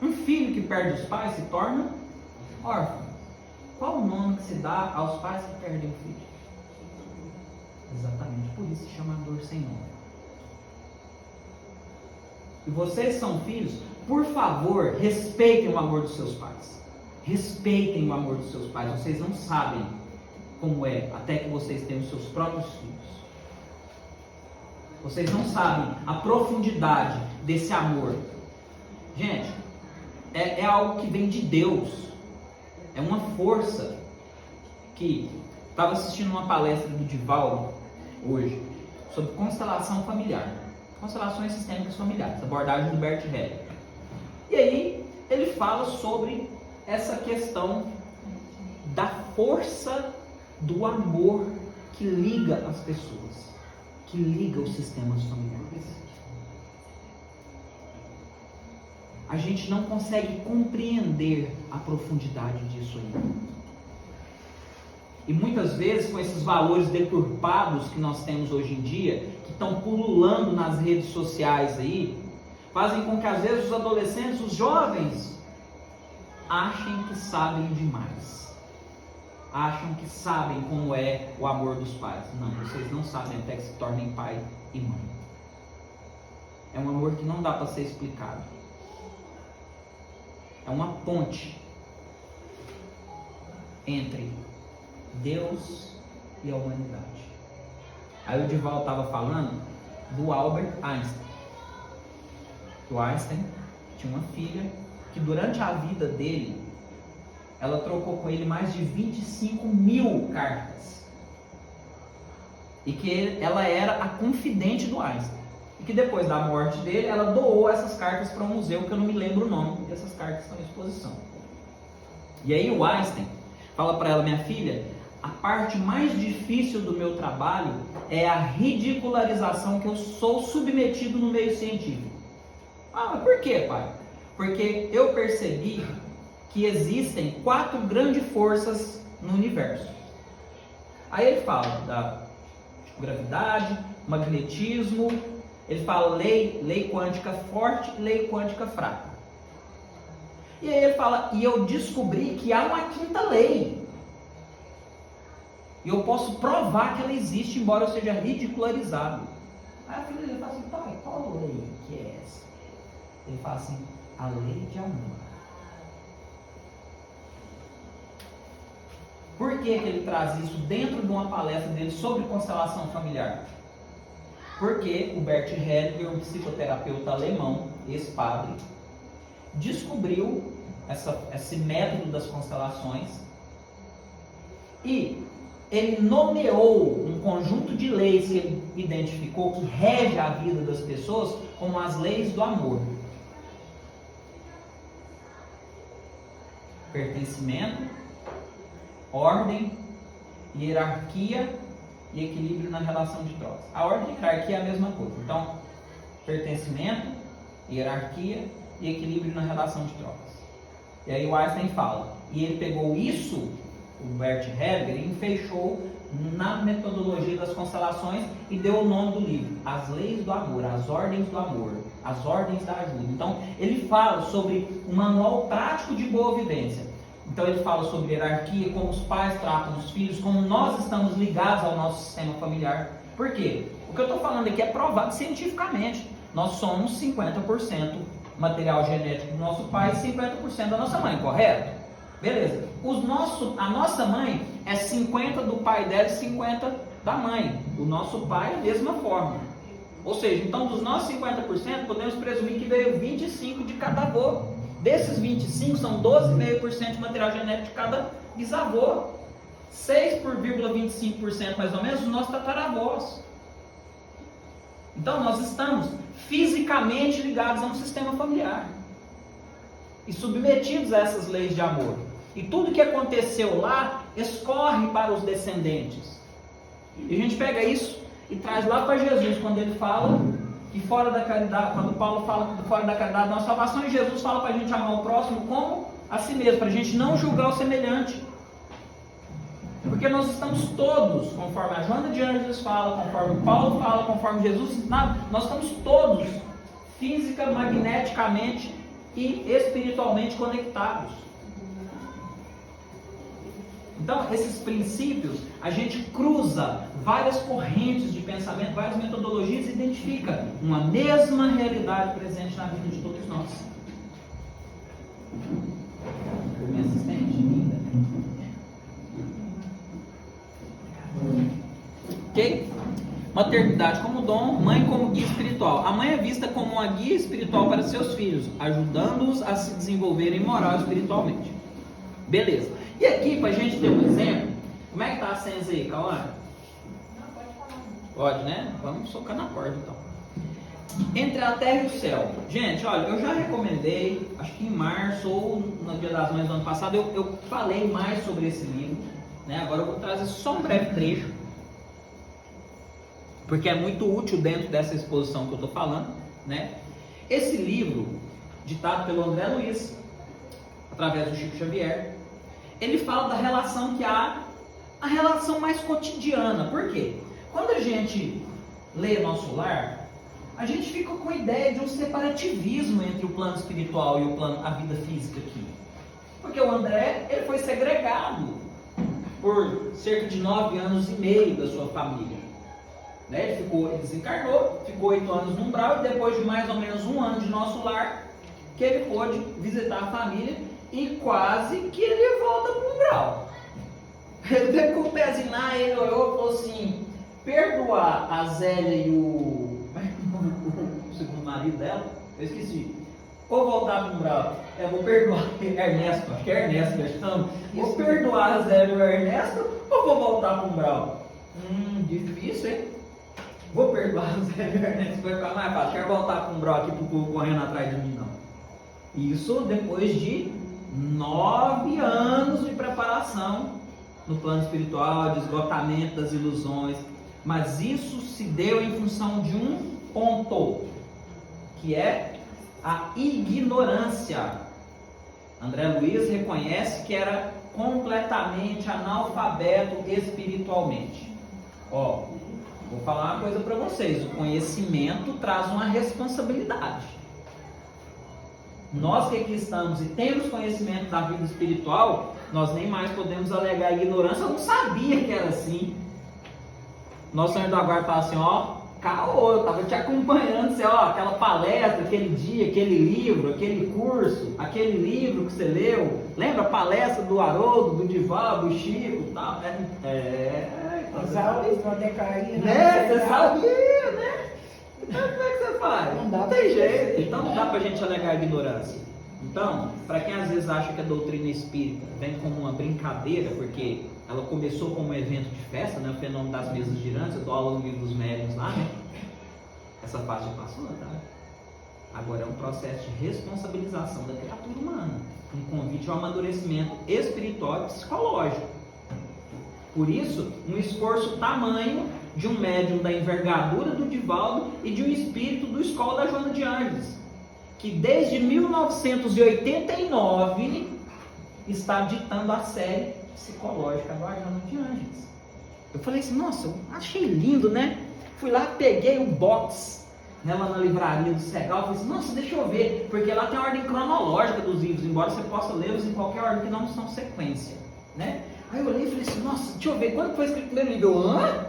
Um filho que perde os pais se torna órfão. Qual o nome que se dá aos pais que perdem o filho? Exatamente, por isso se chama dor sem nome. E vocês são filhos, por favor, respeitem o amor dos seus pais. Respeitem o amor dos seus pais. Vocês não sabem como é até que vocês tenham os seus próprios filhos. Vocês não sabem a profundidade desse amor. Gente, é algo que vem de Deus. É uma força que... Estava assistindo uma palestra do Divaldo hoje sobre constelação familiar. Constelações sistêmicas familiares, abordagem do Bert Hellinger. E aí ele fala sobre essa questão da força do amor que liga as pessoas, que liga os sistemas familiares. A gente não consegue compreender a profundidade disso ainda. E muitas vezes, com esses valores deturpados que nós temos hoje em dia, que estão pululando nas redes sociais aí, fazem com que às vezes os adolescentes, os jovens, achem que sabem demais. Acham que sabem como é o amor dos pais. Não, vocês não sabem até que se tornem pai e mãe. É um amor que não dá para ser explicado. É uma ponte entre Deus e a humanidade. Aí o Divaldo estava falando do Albert Einstein. O Einstein tinha uma filha que durante a vida dele, ela trocou com ele mais de 25.000 cartas. E que ela era a confidente do Einstein. E que depois da morte dele, ela doou essas cartas para um museu que eu não me lembro o nome. E essas cartas estão em exposição. E aí o Einstein Fala para ela: minha filha, a parte mais difícil do meu trabalho é a ridicularização que eu sou submetido no meio científico. Ah, mas por quê, pai? Porque eu percebi que existem 4 grandes forças no universo. Aí ele fala da gravidade, magnetismo, ele fala lei quântica forte e lei quântica fraca. E aí ele fala: e eu descobri que há uma 5ª lei. E eu posso provar que ela existe, embora eu seja ridicularizado. Aí a filha dele fala assim: pai, qual lei que é essa? Ele fala assim: a lei de amor. Por que que ele traz isso dentro de uma palestra dele sobre constelação familiar? Porque o Bert Hellinger, um psicoterapeuta alemão, ex-padre, descobriu esse método das constelações e ele nomeou um conjunto de leis que ele identificou que rege a vida das pessoas como as leis do amor. Pertencimento, ordem, hierarquia e equilíbrio na relação de trocas. A ordem e a hierarquia é a mesma coisa. Então, pertencimento, hierarquia e equilíbrio na relação de trocas. E aí o Einstein fala, e ele pegou isso, o Bert Hellinger, e fechou na metodologia das constelações e deu o nome do livro: As Leis do Amor, as Ordens do Amor, as Ordens da Ajuda. Então, ele fala sobre um manual prático de boa vivência. Então ele fala sobre hierarquia, como os pais tratam os filhos, como nós estamos ligados ao nosso sistema familiar. Por quê? O que eu estou falando aqui é provado cientificamente. Nós somos 50% material genético do nosso pai e 50% da nossa mãe, correto? Beleza. A nossa mãe é 50% do pai dela e 50% da mãe. O nosso pai é a mesma forma. Ou seja, então dos nossos 50%, podemos presumir que veio 25% de cada avô. Desses 25 são 12,5% de material genético de cada bisavô. 6,25% mais ou menos dos nossos tataravós. Então nós estamos fisicamente ligados a um sistema familiar e submetidos a essas leis de amor. E tudo que aconteceu lá escorre para os descendentes. E a gente pega isso e traz lá para Jesus, quando ele fala que fora da caridade, quando Paulo fala que fora da caridade não há salvação, e Jesus fala para a gente amar o próximo como a si mesmo, para a gente não julgar o semelhante. Porque nós estamos todos, conforme a Joana de Ângeles fala, conforme Paulo fala, conforme Jesus ensinava, nós estamos todos física, magneticamente e espiritualmente conectados. Então, esses princípios, a gente cruza várias correntes de pensamento, várias metodologias e identifica uma mesma realidade presente na vida de todos nós. Minha assistente, linda. Ok? Maternidade como dom, mãe como guia espiritual. A mãe é vista como uma guia espiritual para seus filhos, ajudando-os a se desenvolverem moral e espiritualmente. Beleza. E aqui, para a gente ter um exemplo, como é que está a senha aí, Cauã? Não, pode falar. Pode, né? Vamos socar na porta então. Entre a terra e o céu. Gente, olha, eu já recomendei, acho que em março ou no Dia das Mães do ano passado, eu falei mais sobre esse livro, né? Agora eu vou trazer só um breve trecho, porque é muito útil dentro dessa exposição que eu estou falando, né? Esse livro, ditado pelo André Luiz, através do Chico Xavier, ele fala da relação que há, a relação mais cotidiana. Por quê? Quando a gente lê Nosso Lar, a gente fica com a ideia de um separativismo entre o plano espiritual e a vida física aqui. Porque o André, ele foi segregado por cerca de 9 anos e meio da sua família. Né? Ele desencarnou, ficou 8 anos no umbral, e depois de mais ou menos 1 ano de Nosso Lar, que ele pôde visitar a família, e quase que ele volta para o umbral. Ele pegou o pezinho lá, ele olhou e falou assim: perdoar a Zélia e o segundo marido dela, eu esqueci, ou voltar para o umbral, vou perdoar Ernesto, acho que é Ernesto que eles chamam, vou perdoar a Zélia e o Ernesto, ou vou voltar para o umbral? Difícil, hein? Vou perdoar a Zélia e o Ernesto, vai ficar mais fácil, quero voltar para o umbral aqui para o povo correndo atrás de mim, não. Isso depois de 9 anos de preparação no plano espiritual, de esgotamento das ilusões, mas isso se deu em função de um ponto, que é a ignorância. André Luiz reconhece que era completamente analfabeto espiritualmente. Ó, vou falar uma coisa para vocês: o conhecimento traz uma responsabilidade. Nós que aqui estamos e temos conhecimento da vida espiritual, nós nem mais podemos alegar ignorância. Eu não sabia que era assim. Nosso Senhor da Guarda fala assim: ó, caô, eu estava te acompanhando, você, ó, aquela palestra, aquele dia, aquele livro, aquele curso, aquele livro que você leu. Lembra a palestra do Haroldo, do Divaldo, do Chico e tal? As aulas não decaíam, né? Você sabia, né? Então como é que você faz? Não tem jeito. Então não dá pra gente alegar ignorância. Então, para quem às vezes acha que a doutrina espírita vem como uma brincadeira, porque ela começou como um evento de festa, né? O fenômeno das mesas girantes, eu dou aula no livro dos médiuns lá, né? Essa fase já passou, tá? Agora é um processo de responsabilização da criatura humana, um convite ao amadurecimento espiritual e psicológico. Por isso, um esforço tamanho de um médium da envergadura do Divaldo e de um espírito do Escola da Joana de Ângeles, que desde 1989 está ditando a série psicológica da Joana de Ângeles. Eu falei assim, nossa, eu achei lindo, né? Fui lá, peguei um box, né, lá na livraria do Segal, falei assim, nossa, deixa eu ver, porque lá tem a ordem cronológica dos livros, embora você possa lê-los em qualquer ordem que não são sequência, né? Aí eu olhei e falei assim, nossa, deixa eu ver, quando foi escrito o primeiro livro? Eu, hã?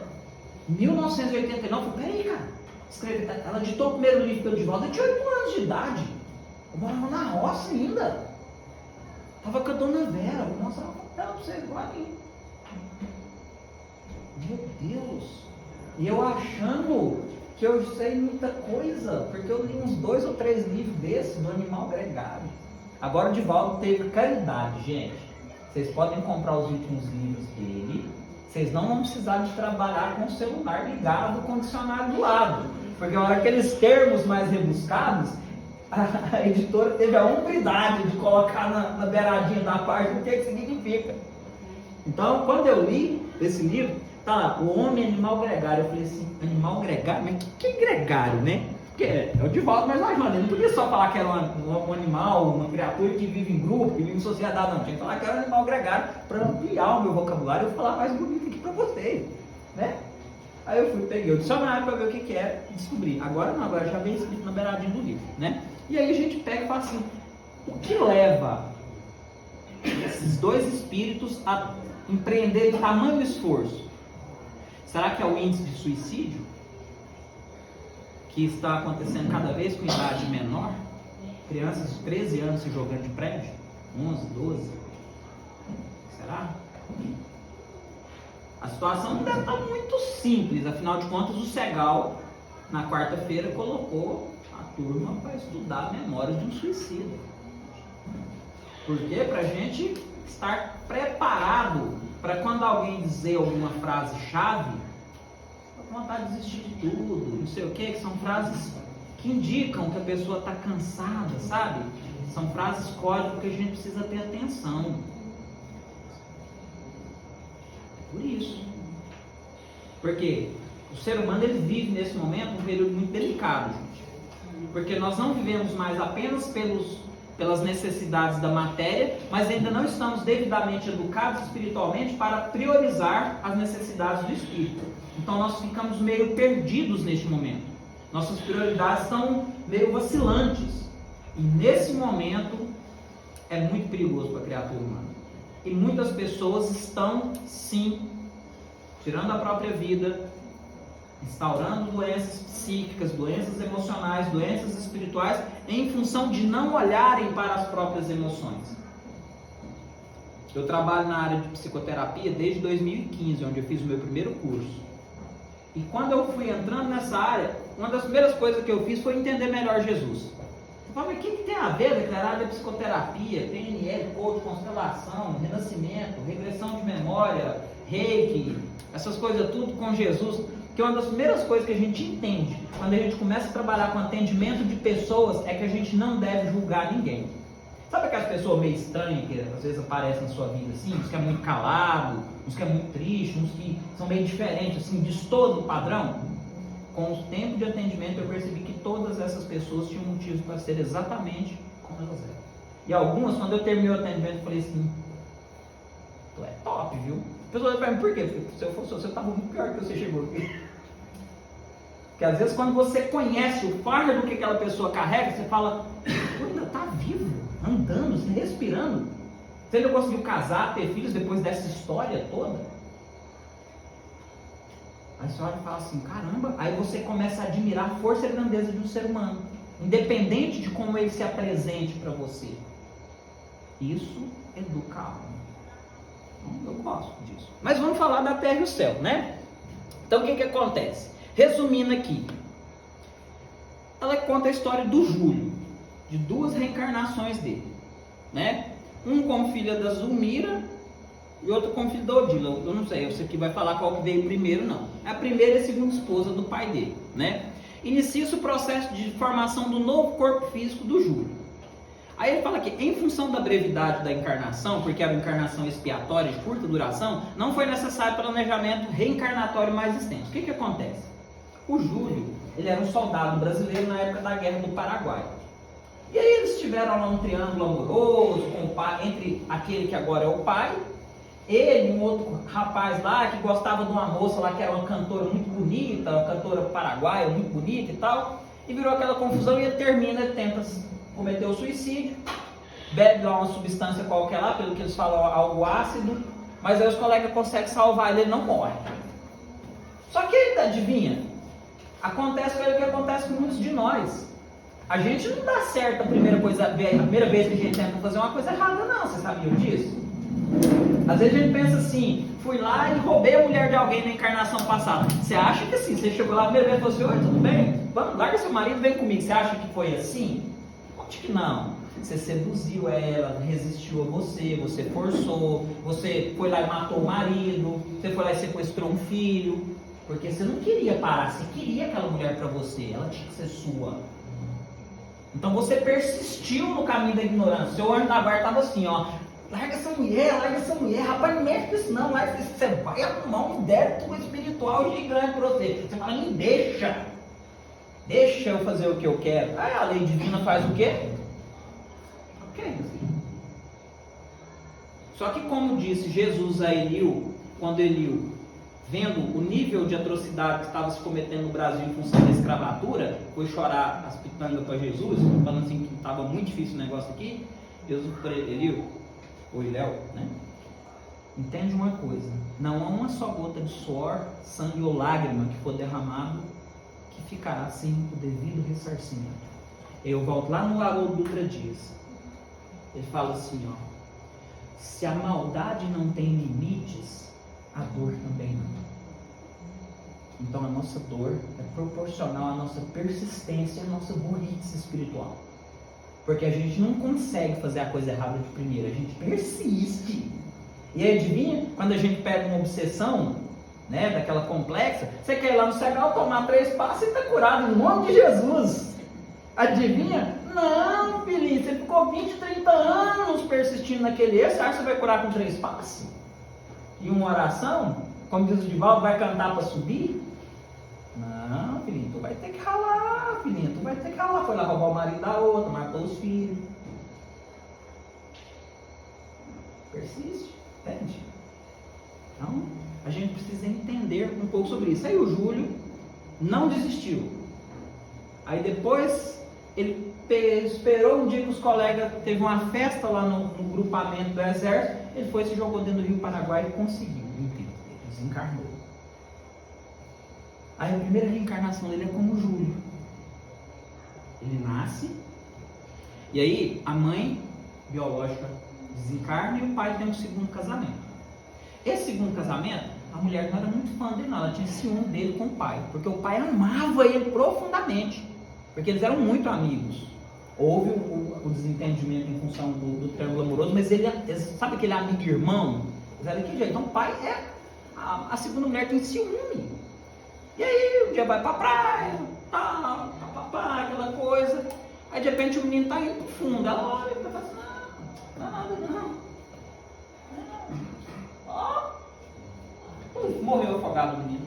1989, eu falei, peraí, cara, escreve, ela ditou o primeiro livro pelo Divaldo, eu tinha 8 anos de idade, eu morava na roça ainda, tava com a dona Vera, vou mostrar uma foto pra vocês agora aí. Meu Deus, e eu achando que eu sei muita coisa, porque eu li uns 2 ou 3 livros desses, do Animal Gregário. Agora o Divaldo teve caridade, gente. Vocês podem comprar os últimos livros dele, vocês não vão precisar de trabalhar com o celular ligado, com o dicionário do lado, porque a hora aqueles termos mais rebuscados, a editora teve a hombridade de colocar na beiradinha da página o que significa. Então, quando eu li esse livro, tá lá, o homem animal gregário. Eu falei assim, animal gregário? Mas que é gregário, né? Porque é o Divaldo, mas não, ele não podia só falar que era um animal, uma criatura que vive em grupo, que vive em sociedade, não. Tinha que falar que era um animal gregário para ampliar o meu vocabulário e eu falar mais bonito aqui para vocês, né? Aí eu fui, peguei o dicionário para ver o que era e descobri. Agora não, agora já vem escrito na beiradinha do livro, né? E aí a gente pega e fala assim, o que leva esses dois espíritos a empreenderem tamanho esforço? Será que é o índice de suicídio? Que está acontecendo cada vez com idade menor? Crianças de 13 anos se jogando de prédio? 11, 12? Será? A situação não deve estar muito simples, afinal de contas o Segal, na quarta-feira, colocou a turma para estudar memórias de um suicida. Por quê? Para a gente estar preparado para quando alguém dizer alguma frase-chave, vontade de desistir de tudo, não sei o que são frases que indicam que a pessoa está cansada, sabe? São frases código que a gente precisa ter atenção. Por isso. Porque o ser humano ele vive nesse momento um período muito delicado, gente. Porque nós não vivemos mais apenas pelas necessidades da matéria, mas ainda não estamos devidamente educados espiritualmente para priorizar as necessidades do espírito. Então nós ficamos meio perdidos neste momento. Nossas prioridades estão meio vacilantes. E nesse momento é muito perigoso para a criatura humana. E muitas pessoas estão, sim, tirando a própria vida, instaurando doenças psíquicas, doenças emocionais, doenças espirituais, em função de não olharem para as próprias emoções. Eu trabalho na área de psicoterapia desde 2015, onde eu fiz o meu primeiro curso. E quando eu fui entrando nessa área, uma das primeiras coisas que eu fiz foi entender melhor Jesus. Eu falei, mas o que tem a ver declarar área de psicoterapia, PNL, coach, constelação, renascimento, regressão de memória, reiki, essas coisas tudo com Jesus? Porque uma das primeiras coisas que a gente entende quando a gente começa a trabalhar com atendimento de pessoas é que a gente não deve julgar ninguém. Sabe aquelas pessoas meio estranhas que às vezes aparecem na sua vida assim? Uns que é muito calado, uns que é muito triste, uns que são meio diferentes, assim, destoam do padrão? Com o tempo de atendimento eu percebi que todas essas pessoas tinham motivos para ser exatamente como elas eram. E algumas, quando eu terminei o atendimento, eu falei assim, tu é top, viu? A pessoa olha para mim, por quê? Porque se eu fosse você, estava muito pior que você chegou aqui. Porque às vezes quando você conhece o fardo que aquela pessoa carrega, você fala, tu ainda está vivo, andando, respirando. Você ainda conseguiu casar, ter filhos depois dessa história toda? Aí você olha e fala assim, caramba, aí você começa a admirar a força e a grandeza de um ser humano, independente de como ele se apresente para você. Isso educa a alma. Então, eu gosto disso. Mas vamos falar da terra e o céu, né? Então o que acontece? Resumindo aqui, ela conta a história do Júlio, de duas reencarnações dele, né? Um como filha da Zulmira e outro como filho da Odila. Eu não sei, você aqui vai falar qual que veio primeiro, não. A primeira e a segunda esposa do pai dele, né? Inicia-se o processo de formação do novo corpo físico do Júlio. Aí ele fala que, em função da brevidade da encarnação, porque era uma encarnação expiatória de curta duração, não foi necessário planejamento reencarnatório mais extenso. O que acontece? O Júlio, ele era um soldado brasileiro na época da Guerra do Paraguai. E aí eles tiveram lá um triângulo amoroso com o pai, entre aquele que agora é o pai, ele e um outro rapaz lá que gostava de uma moça lá que era uma cantora muito bonita, uma cantora paraguaia muito bonita e tal, e virou aquela confusão e ele termina, ele tenta cometer o suicídio, bebe lá uma substância qualquer lá, pelo que eles falam, algo ácido, mas aí os colegas conseguem salvar ele, ele não morre. Só que ele, adivinha, acontece com ele o que acontece com muitos de nós. A gente não dá certo a primeira vez que a gente tenta fazer uma coisa errada, não. Você sabia disso? Às vezes a gente pensa assim, fui lá e roubei a mulher de alguém na encarnação passada. Você acha que assim, você chegou lá a primeira vez e falou assim, oi, tudo bem? Vamos, larga seu marido, vem comigo. Você acha que foi assim? Acho que não. Você seduziu ela, resistiu a você, você forçou, você foi lá e matou o marido, você foi lá e sequestrou um filho, porque você não queria parar, você queria aquela mulher para você, ela tinha que ser sua. Então você persistiu no caminho da ignorância. Seu anjo da guarda estava assim, ó, larga essa mulher, rapaz, não mexe com isso não, você vai arrumar um débito espiritual gigante para você. Você fala, me deixa eu fazer o que eu quero. Aí a lei divina faz o quê? Ok, só que como disse Jesus a Eliú, quando Eliú, vendo o nível de atrocidade que estava se cometendo no Brasil em função da escravatura, foi chorar as pitangas para Jesus, falando assim que estava muito difícil o negócio aqui. Jesus para Eliú, ou Iléu, né? Entende uma coisa, não há uma só gota de suor, sangue ou lágrima que for derramado que ficará sem o devido ressarcimento. Eu volto lá no Haroldo Dutra Dias. Ele fala assim, ó, se a maldade não tem limites, a dor também não. Então a nossa dor é proporcional à nossa persistência, à nossa burrice espiritual. Porque a gente não consegue fazer a coisa errada de primeira, a gente persiste. E aí, adivinha? Quando a gente pega uma obsessão, né, daquela complexa, você quer ir lá no Segal, tomar 3 passos e está curado, em nome de Jesus. Adivinha? Não, filhinho, você ficou 20, 30 anos persistindo naquele erro, você acha que você vai curar com 3 passos? E uma oração? Como diz o Divaldo, vai cantar para subir? Não, filhinho, tu vai ter que ralar, filhinho, tu vai ter que ralar. Foi lá roubar o marido da outra, matou os filhos. Persiste, entende? Então, a gente precisa entender um pouco sobre isso. Aí o Júlio não desistiu. Aí depois, ele esperou um dia que os colegas teve uma festa lá no grupamento do exército, ele foi, se jogou dentro do Rio Paraguai e conseguiu, desencarnou. Aí a primeira reencarnação dele é como o Júlio. Ele nasce, e aí a mãe biológica desencarna e o pai tem um segundo casamento. Esse segundo casamento, a mulher não era muito fã dele não, ela tinha ciúme dele com o pai, porque o pai amava ele profundamente, porque eles eram muito amigos. Houve o desentendimento em função do triângulo amoroso, mas ele sabe aquele amigo irmão? Eles eram daquele jeito. Então o pai a segunda mulher tem ciúme. E aí um dia vai pra praia, aquela coisa. Aí de repente o menino tá indo pro fundo. Ela olha e fala assim, Não é nada não. Ó. Morreu afogado o menino.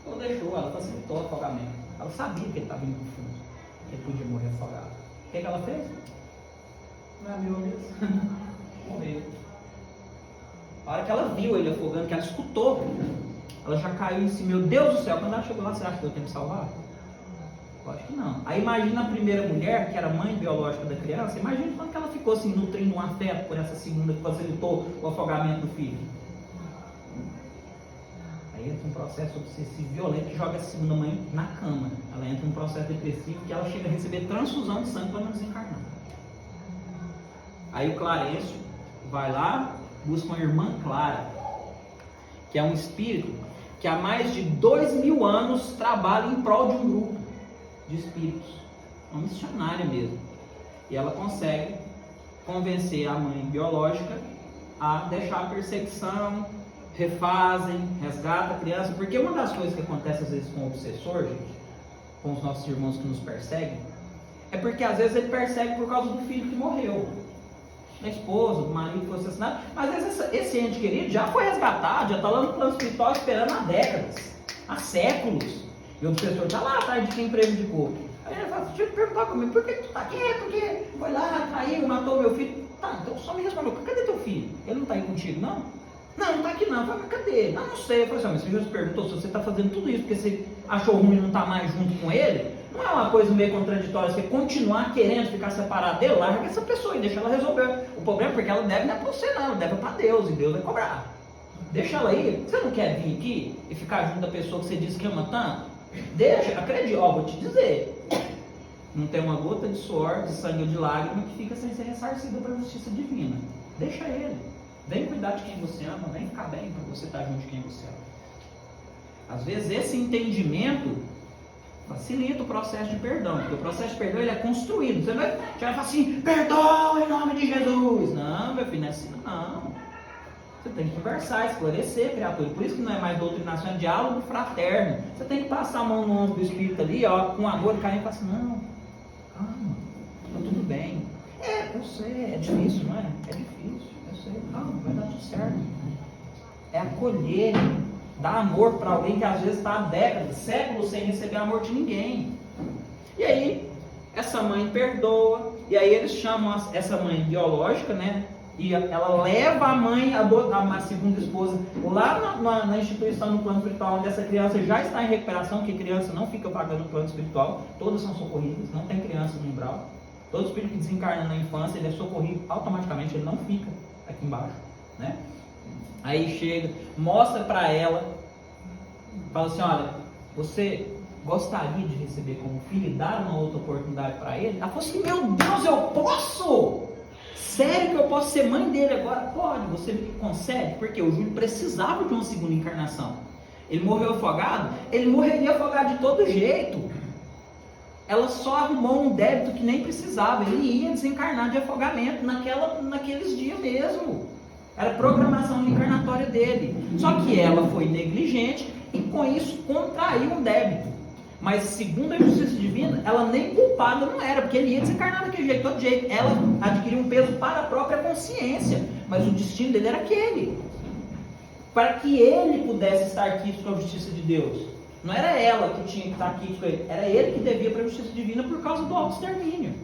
Ela deixou, ela facilitou o afogamento. Ela sabia que ele estava indo pro fundo, que ele podia morrer afogado. O que ela fez? Não é meu mesmo. Morreu. A hora que ela viu ele afogando, que ela escutou, ela já caiu em si. Meu Deus do céu, quando ela chegou lá, você acha que eu tenho que salvar? Eu acho que não. Aí imagina a primeira mulher, que era mãe biológica da criança, imagina quando ela ficou assim, nutrindo um afeto por essa segunda que facilitou o afogamento do filho. Aí entra um processo obsessivo violento que joga a segunda mãe na cama. Ela entra em um processo depressivo que ela chega a receber transfusão de sangue para não desencarnar. Aí o Clarencio vai lá, busca uma irmã Clara, que é um espírito que há mais de 2000 anos trabalha em prol de um grupo de espíritos, uma missionária mesmo. E ela consegue convencer a mãe biológica a deixar a perseguição, refazem, resgata a criança, porque uma das coisas que acontece às vezes com o obsessor, gente, com os nossos irmãos que nos perseguem, é porque às vezes ele persegue por causa do filho que morreu, da esposa, do marido que foi assassinado, mas às vezes esse ente querido já foi resgatado, já está lá no plano espiritual esperando há décadas, há séculos. E o obsessor está lá atrás de quem prejudicou. Aí ele fala, deixa eu te perguntar comigo, por que tu está aqui? Porque foi lá, traiu, matou meu filho. Tá, então só me respondeu, cadê teu filho? Ele não está aí contigo, não? Não, não está aqui não. Eu falei, mas cadê? Não sei. Eu falei assim, mas você já se perguntou se você está fazendo tudo isso porque você achou ruim e não está mais junto com ele? Não é uma coisa meio contraditória você continuar querendo ficar separado dele? Larga essa pessoa e deixa ela resolver o problema, porque ela deve não é para você não, ela deve para Deus e Deus vai cobrar. Deixa ela aí. Você não quer vir aqui e ficar junto da pessoa que você diz que ama tanto? Deixa, acredite, ó, vou te dizer, não tem uma gota de suor, de sangue ou de lágrima que fica sem ser ressarcida para a justiça divina. Deixa ele, vem cuidar de quem você ama, vem ficar bem para você estar junto de quem você ama. Às vezes esse entendimento facilita o processo de perdão, porque o processo de perdão ele é construído. Você vai falar assim, perdoa em nome de Jesus. Não, meu filho, não é assim não. Você tem que conversar, esclarecer, criatura. Por isso que não é mais doutrinação, é diálogo fraterno. Você tem que passar a mão no ombro do espírito ali, ó, com amor e carinho, e falar assim, não, calma, tá tudo bem. Eu sei, é difícil, não é? É difícil, eu sei, calma, vai dar tudo certo. É acolher, dar amor para alguém que às vezes está há décadas, séculos sem receber amor de ninguém. E aí, essa mãe perdoa, e aí eles chamam essa mãe biológica, né? E ela leva a mãe, a segunda esposa, lá na instituição, no plano espiritual, onde essa criança já está em recuperação, que criança não fica pagando o plano espiritual, todas são socorridas, não tem criança no umbral. Todo espírito que desencarna na infância, ele é socorrido automaticamente, ele não fica aqui embaixo, né? Aí chega, mostra para ela, fala assim, olha, você gostaria de receber como filho e dar uma outra oportunidade para ele? Ela falou assim, meu Deus, eu posso? Sério que eu posso ser mãe dele agora? Pode, você me concede? Porque o Júlio precisava de uma segunda encarnação. Ele morreu afogado? Ele morreria afogado de todo jeito. Ela só arrumou um débito que nem precisava. Ele ia desencarnar de afogamento naqueles dias mesmo. Era programação encarnatória dele. Só que ela foi negligente e com isso contraiu um débito. Mas segundo a justiça divina, ela nem culpada não era, porque ele ia desencarnar daquele jeito, todo jeito. Ela adquiriu um peso para a própria consciência, mas o destino dele era aquele. Para que ele pudesse estar quisto com a justiça de Deus. Não era ela que tinha que estar quisto com ele, era ele que devia para a justiça divina por causa do auto-extermínio.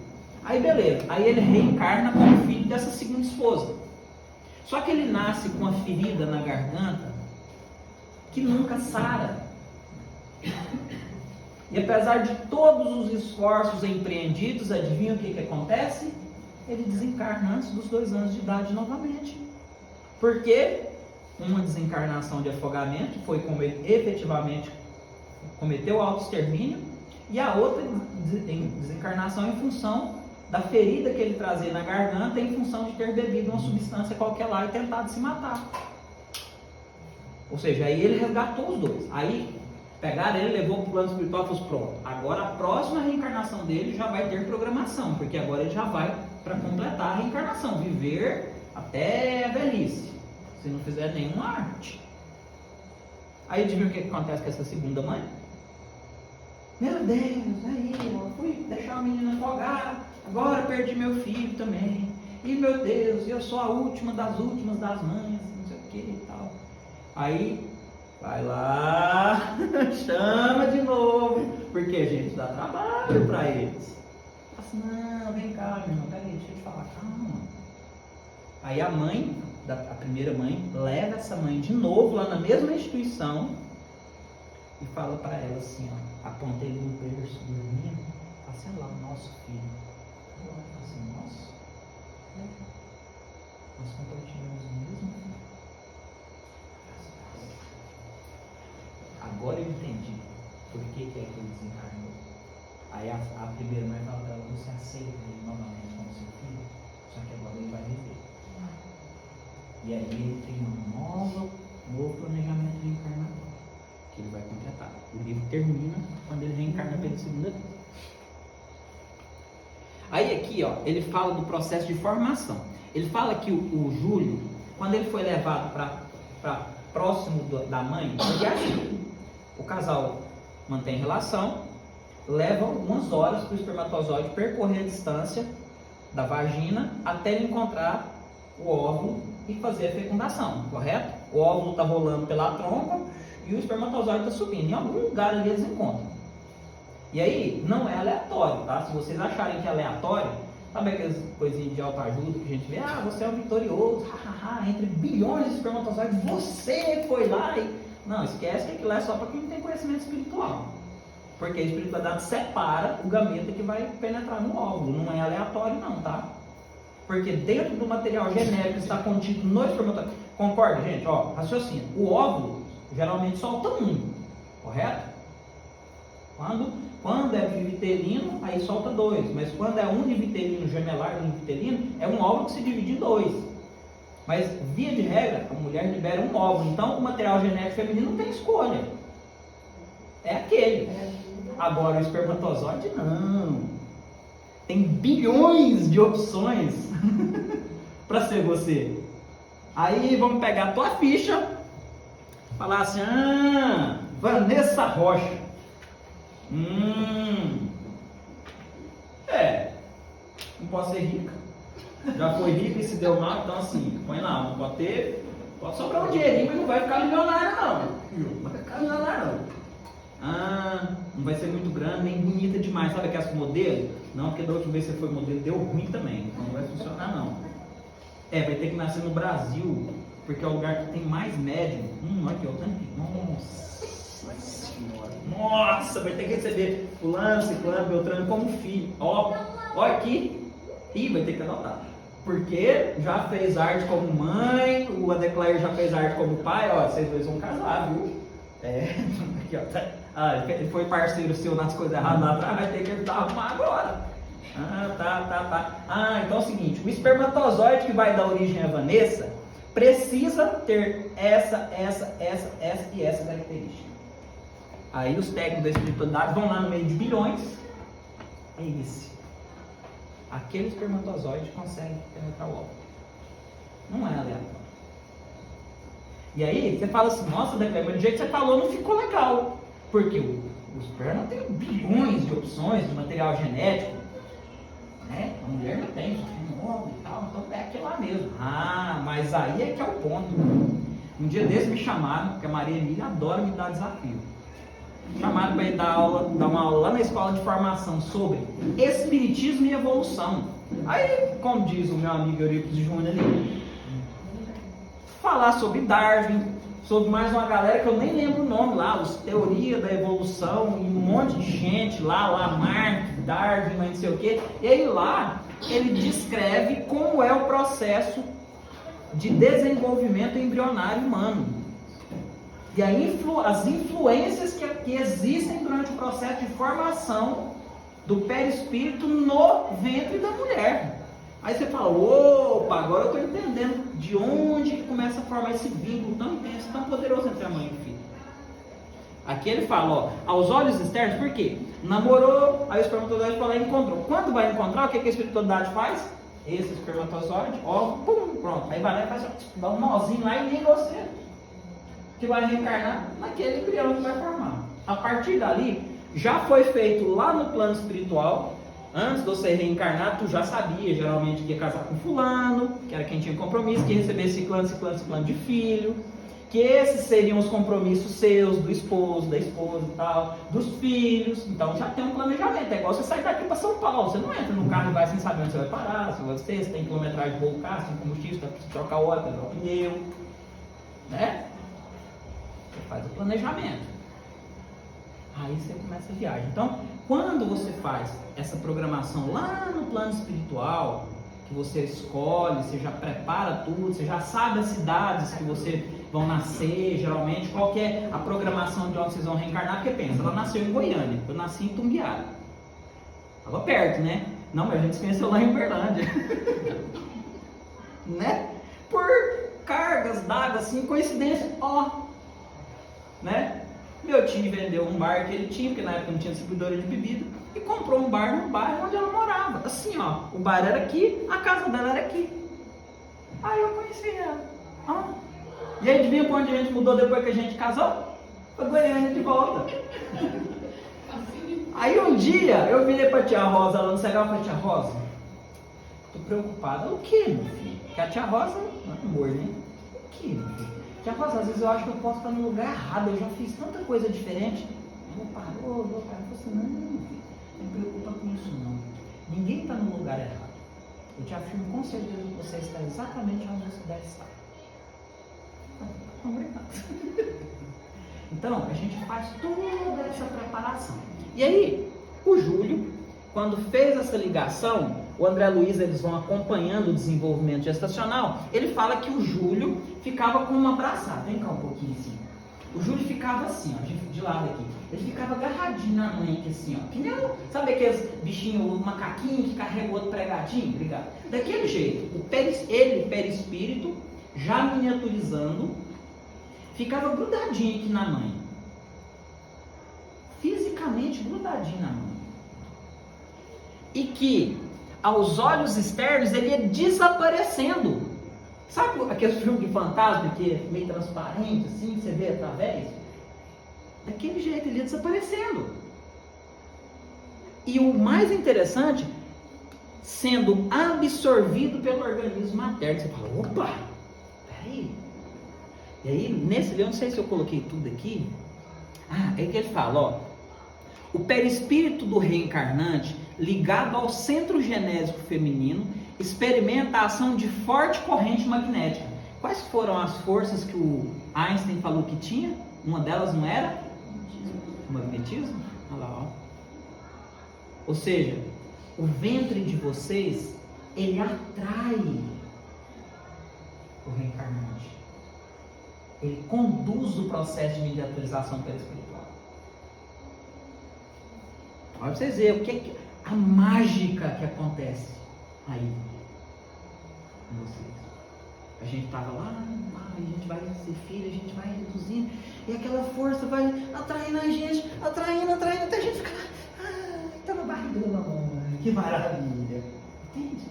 Aí beleza, aí ele reencarna como filho dessa segunda esposa. Só que ele nasce com uma ferida na garganta que nunca sara. E apesar de todos os esforços empreendidos, adivinha o que acontece? Ele desencarna antes dos 2 anos de idade novamente. Porque uma desencarnação de afogamento foi como ele efetivamente cometeu o auto-extermínio, e a outra desencarnação em função da ferida que ele trazia na garganta, em função de ter bebido uma substância qualquer lá e tentado se matar. Ou seja, aí ele resgatou os dois. Aí pegaram ele, levou para o plano espiritual e falou, pronto, agora a próxima reencarnação dele já vai ter programação, porque agora ele já vai para completar a reencarnação, viver até a velhice, se não fizer nenhuma arte. Aí adivinha o que acontece com essa segunda mãe? Meu Deus, aí eu fui deixar a menina afogar, agora perdi meu filho também. E meu Deus, eu sou a última das últimas das mães, não sei o que e tal. Aí, vai lá, chama de novo, porque a gente dá trabalho para eles. Fala assim, não, vem cá, meu irmão, peraí, deixa eu te falar, calma. Aí a mãe, a primeira mãe, leva essa mãe de novo lá na mesma instituição e fala para ela assim, ó, aponta ele no berço dormindo, fala assim, lá o nosso filho. Ela fala assim, nossa, nós compartilhamos o mesmo filho. Agora eu entendi por que é que ele desencarnou. Aí a primeira mãe fala para ela, você aceita ele novamente como seu filho, só que agora ele vai viver. E aí ele tem um novo planejamento reencarnatório, que ele vai completar. O livro termina quando ele reencarna pela segunda vez. Aí aqui, ó, ele fala do processo de formação. Ele fala que o Júlio, quando ele foi levado para próximo da mãe, o casal mantém relação, leva algumas horas para o espermatozoide percorrer a distância da vagina até ele encontrar o óvulo e fazer a fecundação, correto? O óvulo está rolando pela trompa e o espermatozoide está subindo. Em algum lugar ali eles encontram. E aí, não é aleatório, tá? Se vocês acharem que é aleatório, sabe aquelas coisinhas de autoajuda que a gente vê? Ah, você é um vitorioso, entre bilhões de espermatozoides, você foi lá e... Não, esquece que aquilo é só para quem não tem conhecimento espiritual. Porque a espiritualidade separa o gameta que vai penetrar no óvulo. Não é aleatório não, tá? Porque dentro do material genético está contido no espermatozoide. Concorda, gente? Ó, raciocínio. O óvulo geralmente solta um, correto? Quando é bivitelino, aí solta dois. Mas quando é univitelino, gemelar univitelino, é um óvulo que se divide em dois. Mas, via de regra, a mulher libera um óvulo. Então, o material genético feminino não tem escolha. É aquele. Agora, o espermatozoide, não. Tem bilhões de opções para ser você. Aí, vamos pegar a tua ficha, falar assim, Vanessa Rocha. Não pode ser rica. Já foi rico e se deu mal, então assim, põe lá, não pode ter, pode sobrar um dinheirinho, mas não vai ficar milionário não. Não vai ficar milionário não. Não vai ser muito grande, nem bonita demais, sabe aquelas modelos? Não, porque da última vez que você foi modelo deu ruim também, então não vai funcionar não. Vai ter que nascer no Brasil, porque é o lugar que tem mais médium. Aqui, ó, nossa senhora. Nossa, vai ter que receber fulano, ciclano, beltrano como filho. Ó aqui, vai ter que adotar. Porque já fez arte como mãe, o Adeclair já fez arte como pai, ó, vocês dois vão casar, viu? Aqui, ó, ele foi parceiro seu nas coisas erradas lá atrás, vai ter que ajudar a arrumar agora. Tá. Então é o seguinte, o espermatozoide que vai dar origem à Vanessa precisa ter essa e essa característica. Aí os técnicos da espiritualidade vão lá no meio de bilhões, aquele espermatozoide consegue penetrar o óvulo. Não é aleatório. E aí você fala assim, nossa, mas do jeito que você falou não ficou legal. Porque o esperma tem bilhões de opções de material genético. Né? A mulher não tem, só tem um óvulo e tal, então é aquilo lá mesmo. Mas aí é que é o ponto. Um dia desses me chamaram, porque a Maria Emília adora me dar desafio. Chamaram para ir dar uma aula lá na escola de formação sobre espiritismo e evolução. Aí, como diz o meu amigo Eurípides Júnior ali, falar sobre Darwin, sobre mais uma galera que eu nem lembro o nome lá, os teoria da evolução e um monte de gente lá, Marx, Darwin, não sei o que. E aí lá ele descreve como é o processo de desenvolvimento embrionário humano. E as influências que existem durante o processo de formação do perispírito no ventre da mulher. Aí você fala, opa, agora eu estou entendendo de onde que começa a formar esse vínculo tão intenso, tão poderoso entre a mãe e o filho. Aqui ele fala, aos olhos externos, por quê? Namorou, aí o espermatozoide foi lá e encontrou. Quando vai encontrar, o que a espiritualidade faz? Esse espermatozoide, pronto. Aí vai lá e faz, dá um nozinho lá e liga você, que vai reencarnar naquele embrião que vai formar. A partir dali, já foi feito lá no plano espiritual Antes de você reencarnar, tu já sabia, geralmente, que ia casar com fulano, que era quem tinha compromisso, que ia receber ciclano de filho, que esses seriam os compromissos seus, do esposo, da esposa e tal, dos filhos. Então já tem um planejamento. É igual você sair daqui para São Paulo. Você não entra no carro e vai sem saber onde você vai parar, se você tem quilometragem boa o carro, se tem combustível, se precisa trocar o óleo, trocar o pneu. Né? Você faz o planejamento. Aí você começa a viagem. Então, quando você faz essa programação lá no plano espiritual, que você escolhe, você já prepara tudo, você já sabe as cidades que você vão nascer, geralmente, qual que é a programação de onde vocês vão reencarnar, porque pensa, ela nasceu em Goiânia, eu nasci em Tumbiara. Estava perto, né? Não, mas a gente se conheceu lá em Uberlândia. Né? Por cargas d'água, assim, coincidência, ó. Né? Meu tio vendeu um bar que ele tinha, porque na época não tinha distribuidora de bebida, e comprou um bar no bairro onde ela morava. Assim, ó, o bar era aqui, a casa dela era aqui. Aí eu conheci ela. Ah. E aí, adivinha pra onde a gente mudou depois que a gente casou? Pra Goiânia de volta. Aí um dia, eu virei pra tia Rosa lá no Cegal e falei, tia Rosa, tô preocupada. O que, meu filho? Porque a tia Rosa, amor, né? O que, meu filho? Tia Rosa, às vezes eu acho que eu posso estar no lugar errado, eu já fiz tanta coisa diferente. Ela parou, falou assim, não, meu filho, não me preocupa com isso não. Ninguém está no lugar errado. Eu te afirmo com certeza que você está exatamente onde você deve estar. Obrigado. Então, a gente faz toda essa preparação. E aí, o Júlio, quando fez essa ligação, o André Luiz, eles vão acompanhando o desenvolvimento gestacional, ele fala que o Júlio ficava com uma abraçada. Vem cá um pouquinho assim. O Júlio ficava assim, ó, de lado aqui. Ele ficava agarradinho na mãe aqui assim, ó. Que nem, sabe aqueles bichinhos, o macaquinho que carrega o outro pregadinho? Obrigado. Daquele jeito, ele, perispírito, já miniaturizando, ficava grudadinho aqui na mãe. Fisicamente grudadinho na mãe. E que, aos olhos externos, ele ia desaparecendo. Sabe aquele filme de fantasma que é meio transparente, assim, você vê através? Daquele jeito, ele ia desaparecendo. E o mais interessante, sendo absorvido pelo organismo materno. Você fala, opa, peraí. E aí, nesse livro, eu não sei se eu coloquei tudo aqui. É que ele fala, ó. O perispírito do reencarnante, ligado ao centro genésico feminino, experimenta a ação de forte corrente magnética. Quais foram as forças que o Einstein falou que tinha? Uma delas não era? O magnetismo? Olha lá, ó. Ou seja, o ventre de vocês, ele atrai o reencarnante. Ele conduz o processo de miniaturização perispiritual. Olha pra vocês verem o que a mágica que acontece aí com vocês. A gente estava lá, a gente vai ser filho, a gente vai reduzindo, e aquela força vai atraindo a gente, atraindo, até a gente ficar tá na barriga da mamãe, que maravilha. Entende?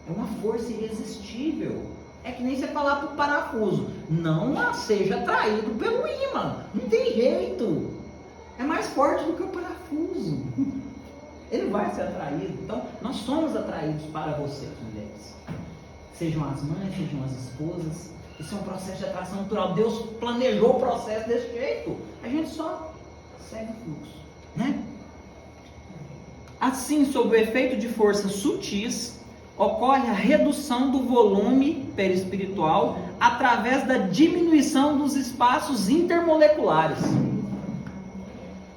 É uma força irresistível. É que nem você falar pro parafuso, não seja atraído pelo ímã, não tem jeito. É mais forte do que o parafuso. Ele vai ser atraído. Então, nós somos atraídos para vocês, mulheres. Sejam as mães, sejam as esposas. Isso é um processo de atração natural. Deus planejou o processo desse jeito. A gente só segue o fluxo, né? Assim, sob o efeito de forças sutis, ocorre a redução do volume perispiritual através da diminuição dos espaços intermoleculares.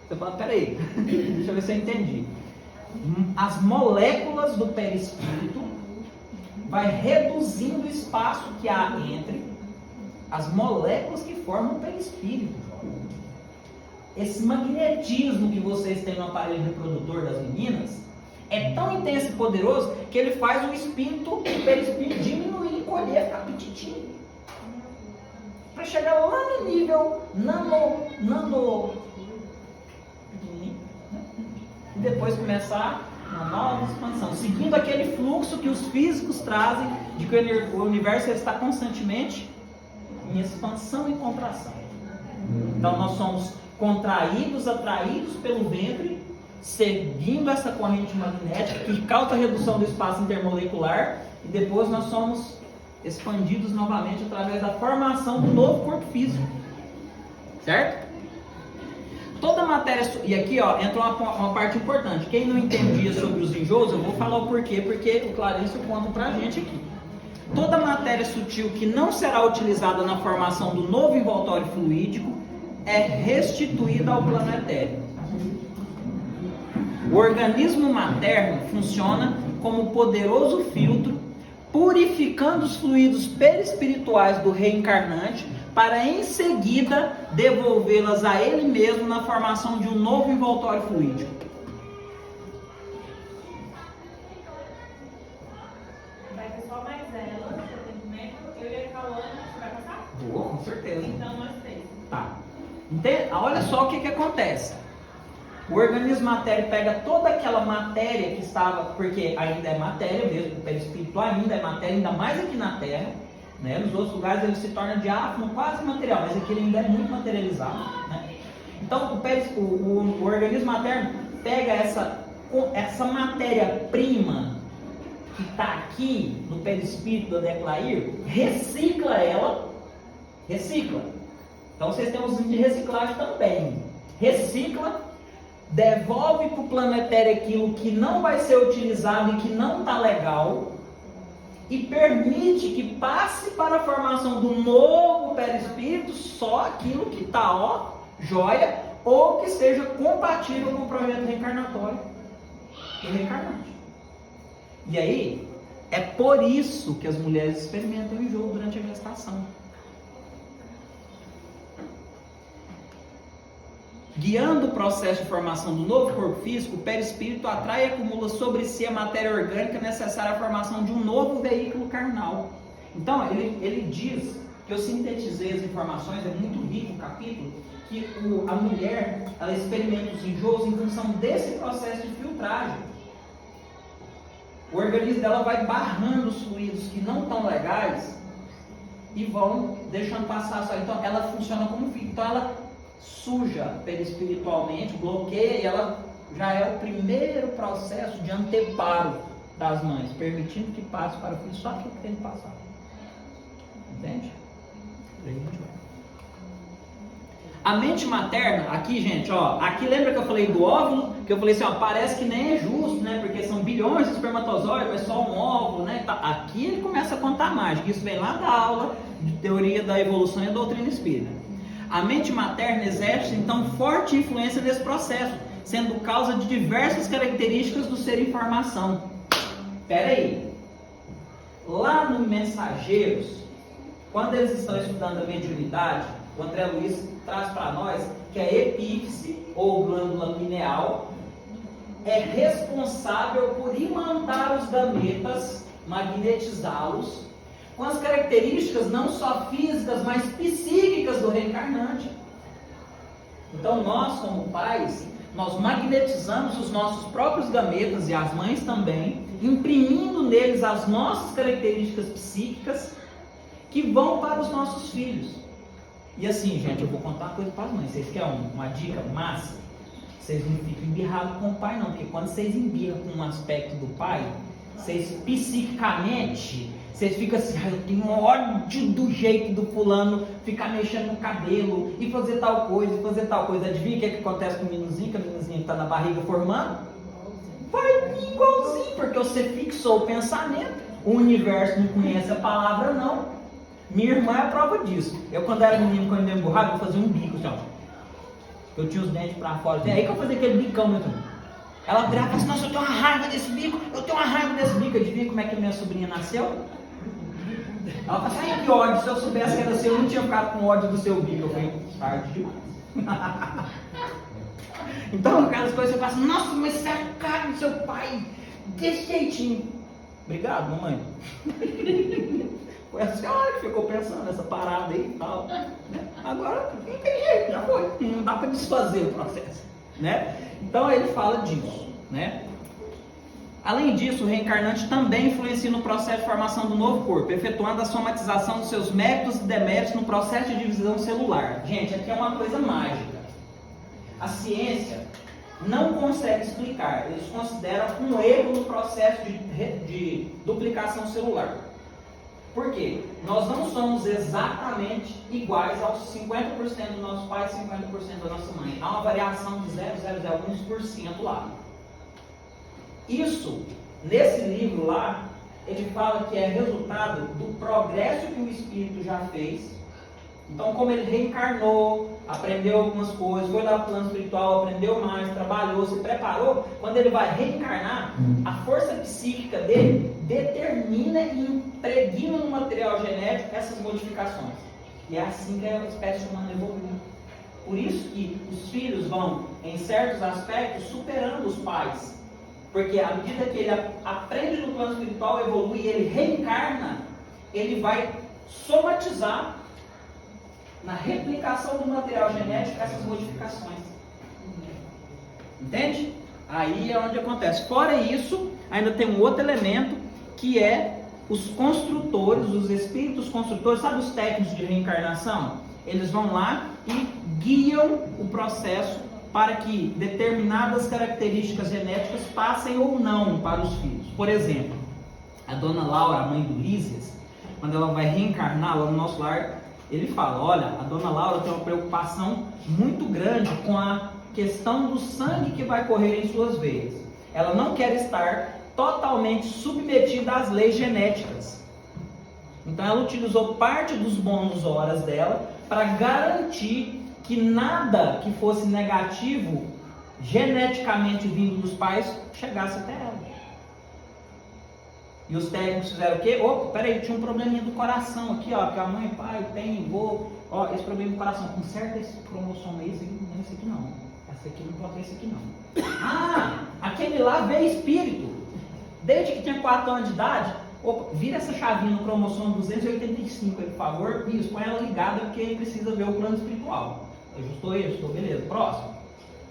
Você fala, peraí, deixa eu ver se eu entendi. As moléculas do perispírito vai reduzindo o espaço que há entre as moléculas que formam o perispírito. Esse magnetismo que vocês têm no aparelho reprodutor das meninas é tão intenso e poderoso que ele faz o perispírito diminuir, encolher, ficar petitinho. Para chegar lá no nível nano e depois começar uma nova expansão, seguindo aquele fluxo que os físicos trazem de que o universo está constantemente em expansão e contração. Então nós somos contraídos, atraídos pelo ventre, seguindo essa corrente magnética que causa a redução do espaço intermolecular, e depois nós somos expandidos novamente através da formação do novo corpo físico, certo? Toda matéria, e aqui ó, entra uma parte importante. Quem não entendia sobre os enjoos, eu vou falar o porquê, porque o Clarencio conta pra gente aqui. Toda matéria sutil que não será utilizada na formação do novo envoltório fluídico é restituída ao plano etéreo. O organismo materno funciona como poderoso filtro, purificando os fluidos perispirituais do reencarnante, para em seguida devolvê-las a ele mesmo na formação de um novo envoltório fluídico. Vai ter só mais ela, eu e a Calone, você vai passar? Boa, com certeza. Então nós três. Tá. Entende? Olha só o que acontece. O organismo matéreo pega toda aquela matéria que estava, porque ainda é matéria mesmo, o perispírito ainda é matéria, ainda mais aqui na Terra, né? Nos outros lugares ele se torna diáfano, quase material, mas aqui ele ainda é muito materializado, né? Então o organismo materno pega essa matéria-prima que está aqui no perispírito do Declair, recicla ela, recicla. Então vocês têm os de reciclagem também. Recicla, devolve para o plano etéreo aquilo que não vai ser utilizado e que não está legal, e permite que passe para a formação do novo perispírito só aquilo que está, ó, joia, ou que seja compatível com o projeto reencarnatório do reencarnante. E aí, é por isso que as mulheres experimentam enjoo durante a gestação. Guiando o processo de formação do novo corpo físico, o perispírito atrai e acumula sobre si a matéria orgânica necessária à formação de um novo veículo carnal. Então, ele diz, que eu sintetizei as informações, é muito rico o capítulo, que a mulher, ela experimenta os enjoos em função desse processo de filtragem. O organismo dela vai barrando os fluidos que não estão legais e vão deixando passar só. Então, ela funciona como filtro. Então, ela suja perispiritualmente, bloqueia, e ela já é o primeiro processo de anteparo das mães, permitindo que passe para o filho só aquilo que tem que passar. Entende? A mente materna, aqui gente, ó, aqui lembra que eu falei do óvulo? Que eu falei assim, ó, parece que nem é justo, né? Porque são bilhões de espermatozoides, é só um óvulo, né? Aqui ele começa a contar mágica. Isso vem lá da aula de teoria da evolução e doutrina espírita. A mente materna exerce, então, forte influência nesse processo, sendo causa de diversas características do ser em formação. Espera aí. Lá no Mensageiros, quando eles estão estudando a mediunidade, o André Luiz traz para nós que a epífise, ou glândula pineal, é responsável por imantar os gametas, magnetizá-los, com as características não só físicas, mas psíquicas do reencarnante. Então nós, como pais, nós magnetizamos os nossos próprios gametas e as mães também, imprimindo neles as nossas características psíquicas que vão para os nossos filhos. E assim, gente, eu vou contar uma coisa para as mães. Vocês querem uma dica massa? Vocês não ficam embirrados com o pai não, porque quando vocês embirram com um aspecto do pai, vocês psiquicamente, vocês ficam assim, eu tenho ódio do jeito do fulano ficar mexendo no cabelo e fazer tal coisa, e fazer tal coisa. Adivinha o que acontece com o meninozinho, que a meninozinha está na barriga formando? Vai vir igualzinho, porque você fixou o pensamento. O universo não conhece a palavra não. Minha irmã é a prova disso. Eu, quando era menino, quando eu me emburrava, eu fazia um bico, assim, ó. Eu tinha os dentes para fora, assim, aí que eu fazia aquele bicão mesmo. Ela virava e falava assim, nossa, eu tenho uma raiva desse bico, eu tenho uma raiva desse bico. Adivinha como é que minha sobrinha nasceu? Ela falou assim, ai que ódio, se eu soubesse que era seu, eu não tinha ficado com ódio do seu bico. Eu falei, tarde demais. Então, aquelas coisas você fala assim, nossa, mas você é a cara do seu pai, desse jeitinho. Obrigado, mamãe. Foi a senhora que ficou pensando nessa parada aí e tal. Né? Agora, não tem jeito, já foi. Não dá para desfazer o processo. Né? Então, ele fala disso. Né? Além disso, o reencarnante também influencia no processo de formação do novo corpo, efetuando a somatização dos seus méritos e deméritos no processo de divisão celular. Gente, aqui é uma coisa mágica. A ciência, não consegue explicar. Eles consideram um erro no processo de duplicação celular. Por quê? Nós não somos exatamente iguais aos 50% do nosso pai e 50% da nossa mãe. Há uma variação de 0,00 alguns por cento lá. Isso, nesse livro lá, ele fala que é resultado do progresso que o espírito já fez. Então, como ele reencarnou, aprendeu algumas coisas, foi lá para o plano espiritual, aprendeu mais, trabalhou, se preparou, quando ele vai reencarnar, a força psíquica dele determina e impregna no material genético essas modificações. E é assim que a espécie humana evolui. Por isso que os filhos vão, em certos aspectos, superando os pais. Porque à medida que ele aprende no plano espiritual, evolui e ele reencarna, ele vai somatizar na replicação do material genético essas modificações. Entende? Aí é onde acontece. Fora isso, ainda tem um outro elemento que é os construtores, os espíritos construtores, sabe os técnicos de reencarnação? Eles vão lá e guiam o processo para que determinadas características genéticas passem ou não para os filhos. Por exemplo, a dona Laura, a mãe do Lísias, quando ela vai reencarnar lá no nosso lar, ele fala, olha, a dona Laura tem uma preocupação muito grande com a questão do sangue que vai correr em suas veias. Ela não quer estar totalmente submetida às leis genéticas. Então ela utilizou parte dos bônus horas dela para garantir que nada que fosse negativo, geneticamente vindo dos pais, chegasse até ela. E os técnicos fizeram o quê? Opa, peraí, tinha um probleminha do coração aqui, ó, que a mãe, pai, tem, vô, ó, esse problema do coração, conserta esse cromossomo aí, esse aqui não. Esse aqui não pode ter esse aqui não. Ah, aquele lá veio espírito. Desde que tinha 4 anos de idade, opa, vira essa chavinha no cromossomo 285 aí, por favor, isso, põe ela ligada porque ele precisa ver o plano espiritual. Ajustou, beleza, próximo.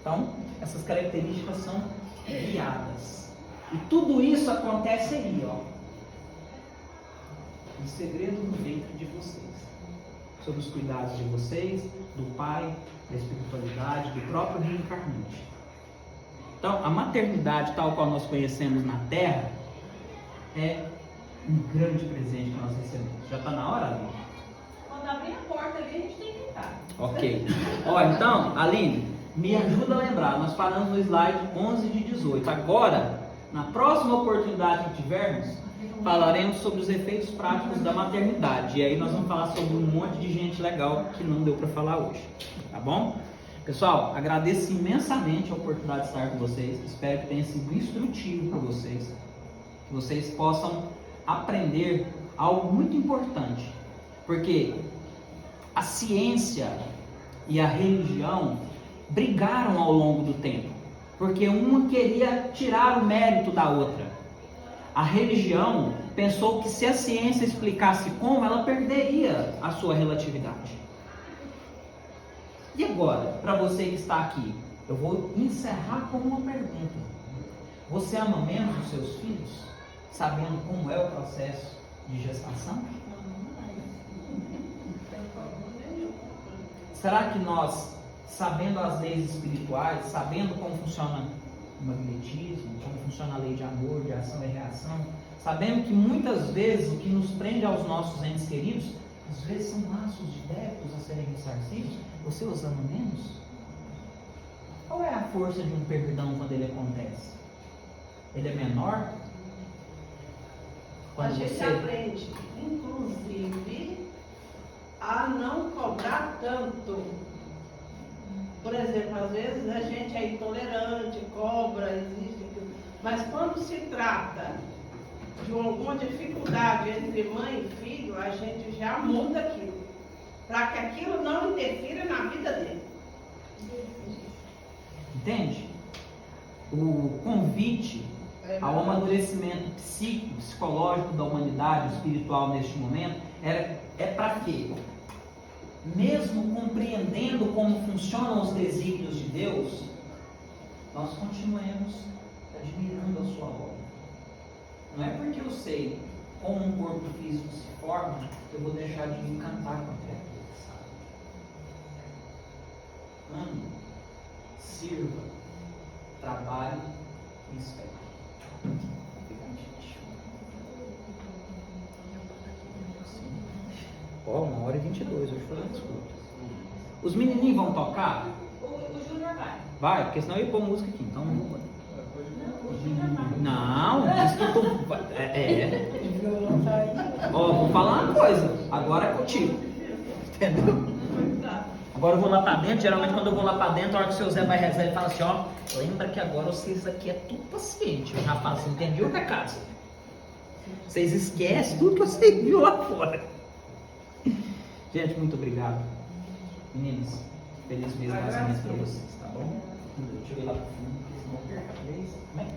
Então, essas características são guiadas. E tudo isso acontece aí, ó. Um segredo no ventre de vocês. Sobre os cuidados de vocês, do pai, da espiritualidade, do próprio reencarnante. Então, a maternidade tal qual nós conhecemos na Terra é um grande presente que nós recebemos. Já está na hora, Aline? Quando abrir a porta ali, a gente tem que entrar. Ok. Ó, então, Aline, me ajuda a lembrar. Nós paramos no slide 11 de 18. Agora, na próxima oportunidade que tivermos, falaremos sobre os efeitos práticos da maternidade. E aí nós vamos falar sobre um monte de gente legal que não deu para falar hoje. Tá bom? Pessoal, agradeço imensamente a oportunidade de estar com vocês. Espero que tenha sido instrutivo para vocês. Que vocês possam aprender algo muito importante. Porque a ciência e a religião brigaram ao longo do tempo. Porque uma queria tirar o mérito da outra. A religião pensou que se a ciência explicasse como, ela perderia a sua relatividade. E agora, para você que está aqui, eu vou encerrar com uma pergunta. Você ama menos os seus filhos, sabendo como é o processo de gestação? Será que nós, sabendo as leis espirituais, sabendo como funciona o magnetismo, como funciona a lei de amor, de ação e reação, sabendo que muitas vezes o que nos prende aos nossos entes queridos, às vezes são laços de débitos a serem ressarcidos, você os ama menos? Qual é a força de um perdão quando ele acontece? Ele é menor? A gente aprende, inclusive, a não cobrar tanto. Por exemplo, às vezes a gente é intolerante, cobra, existe aquilo. Mas quando se trata de alguma dificuldade entre mãe e filho, a gente já muda aquilo, para que aquilo não interfira na vida dele. Entende? O convite ao amadurecimento psíquico, psicológico da humanidade, espiritual neste momento, é para quê? Mesmo compreendendo como funcionam os desígnios de Deus, nós continuemos admirando a sua obra. Não é porque eu sei como um corpo físico se forma que eu vou deixar de me encantar com a criatura. Ame, sirva, trabalho e espero. Ó, 1h22, hoje foi antes. Os menininhos vão tocar? O Júnior vai. Vai, porque senão eu ia pôr música aqui, então não vou. O Júnior vai. Não, diz que eu tô. Ó, vou falar uma coisa, agora é contigo. Entendeu? Agora eu vou lá pra dentro, geralmente quando eu vou lá pra dentro, a hora que o seu Zé vai rezar, ele fala assim, ó, lembra que agora vocês aqui é tudo paciente, o rapaz, entendeu o recado? Vocês esquecem tudo que você viu lá fora. Gente, muito obrigado. Meninos, feliz mês mais ou menos pra vocês, tá bom? Deixa eu ir lá pro fundo, porque senão eu perco a vez. Como é que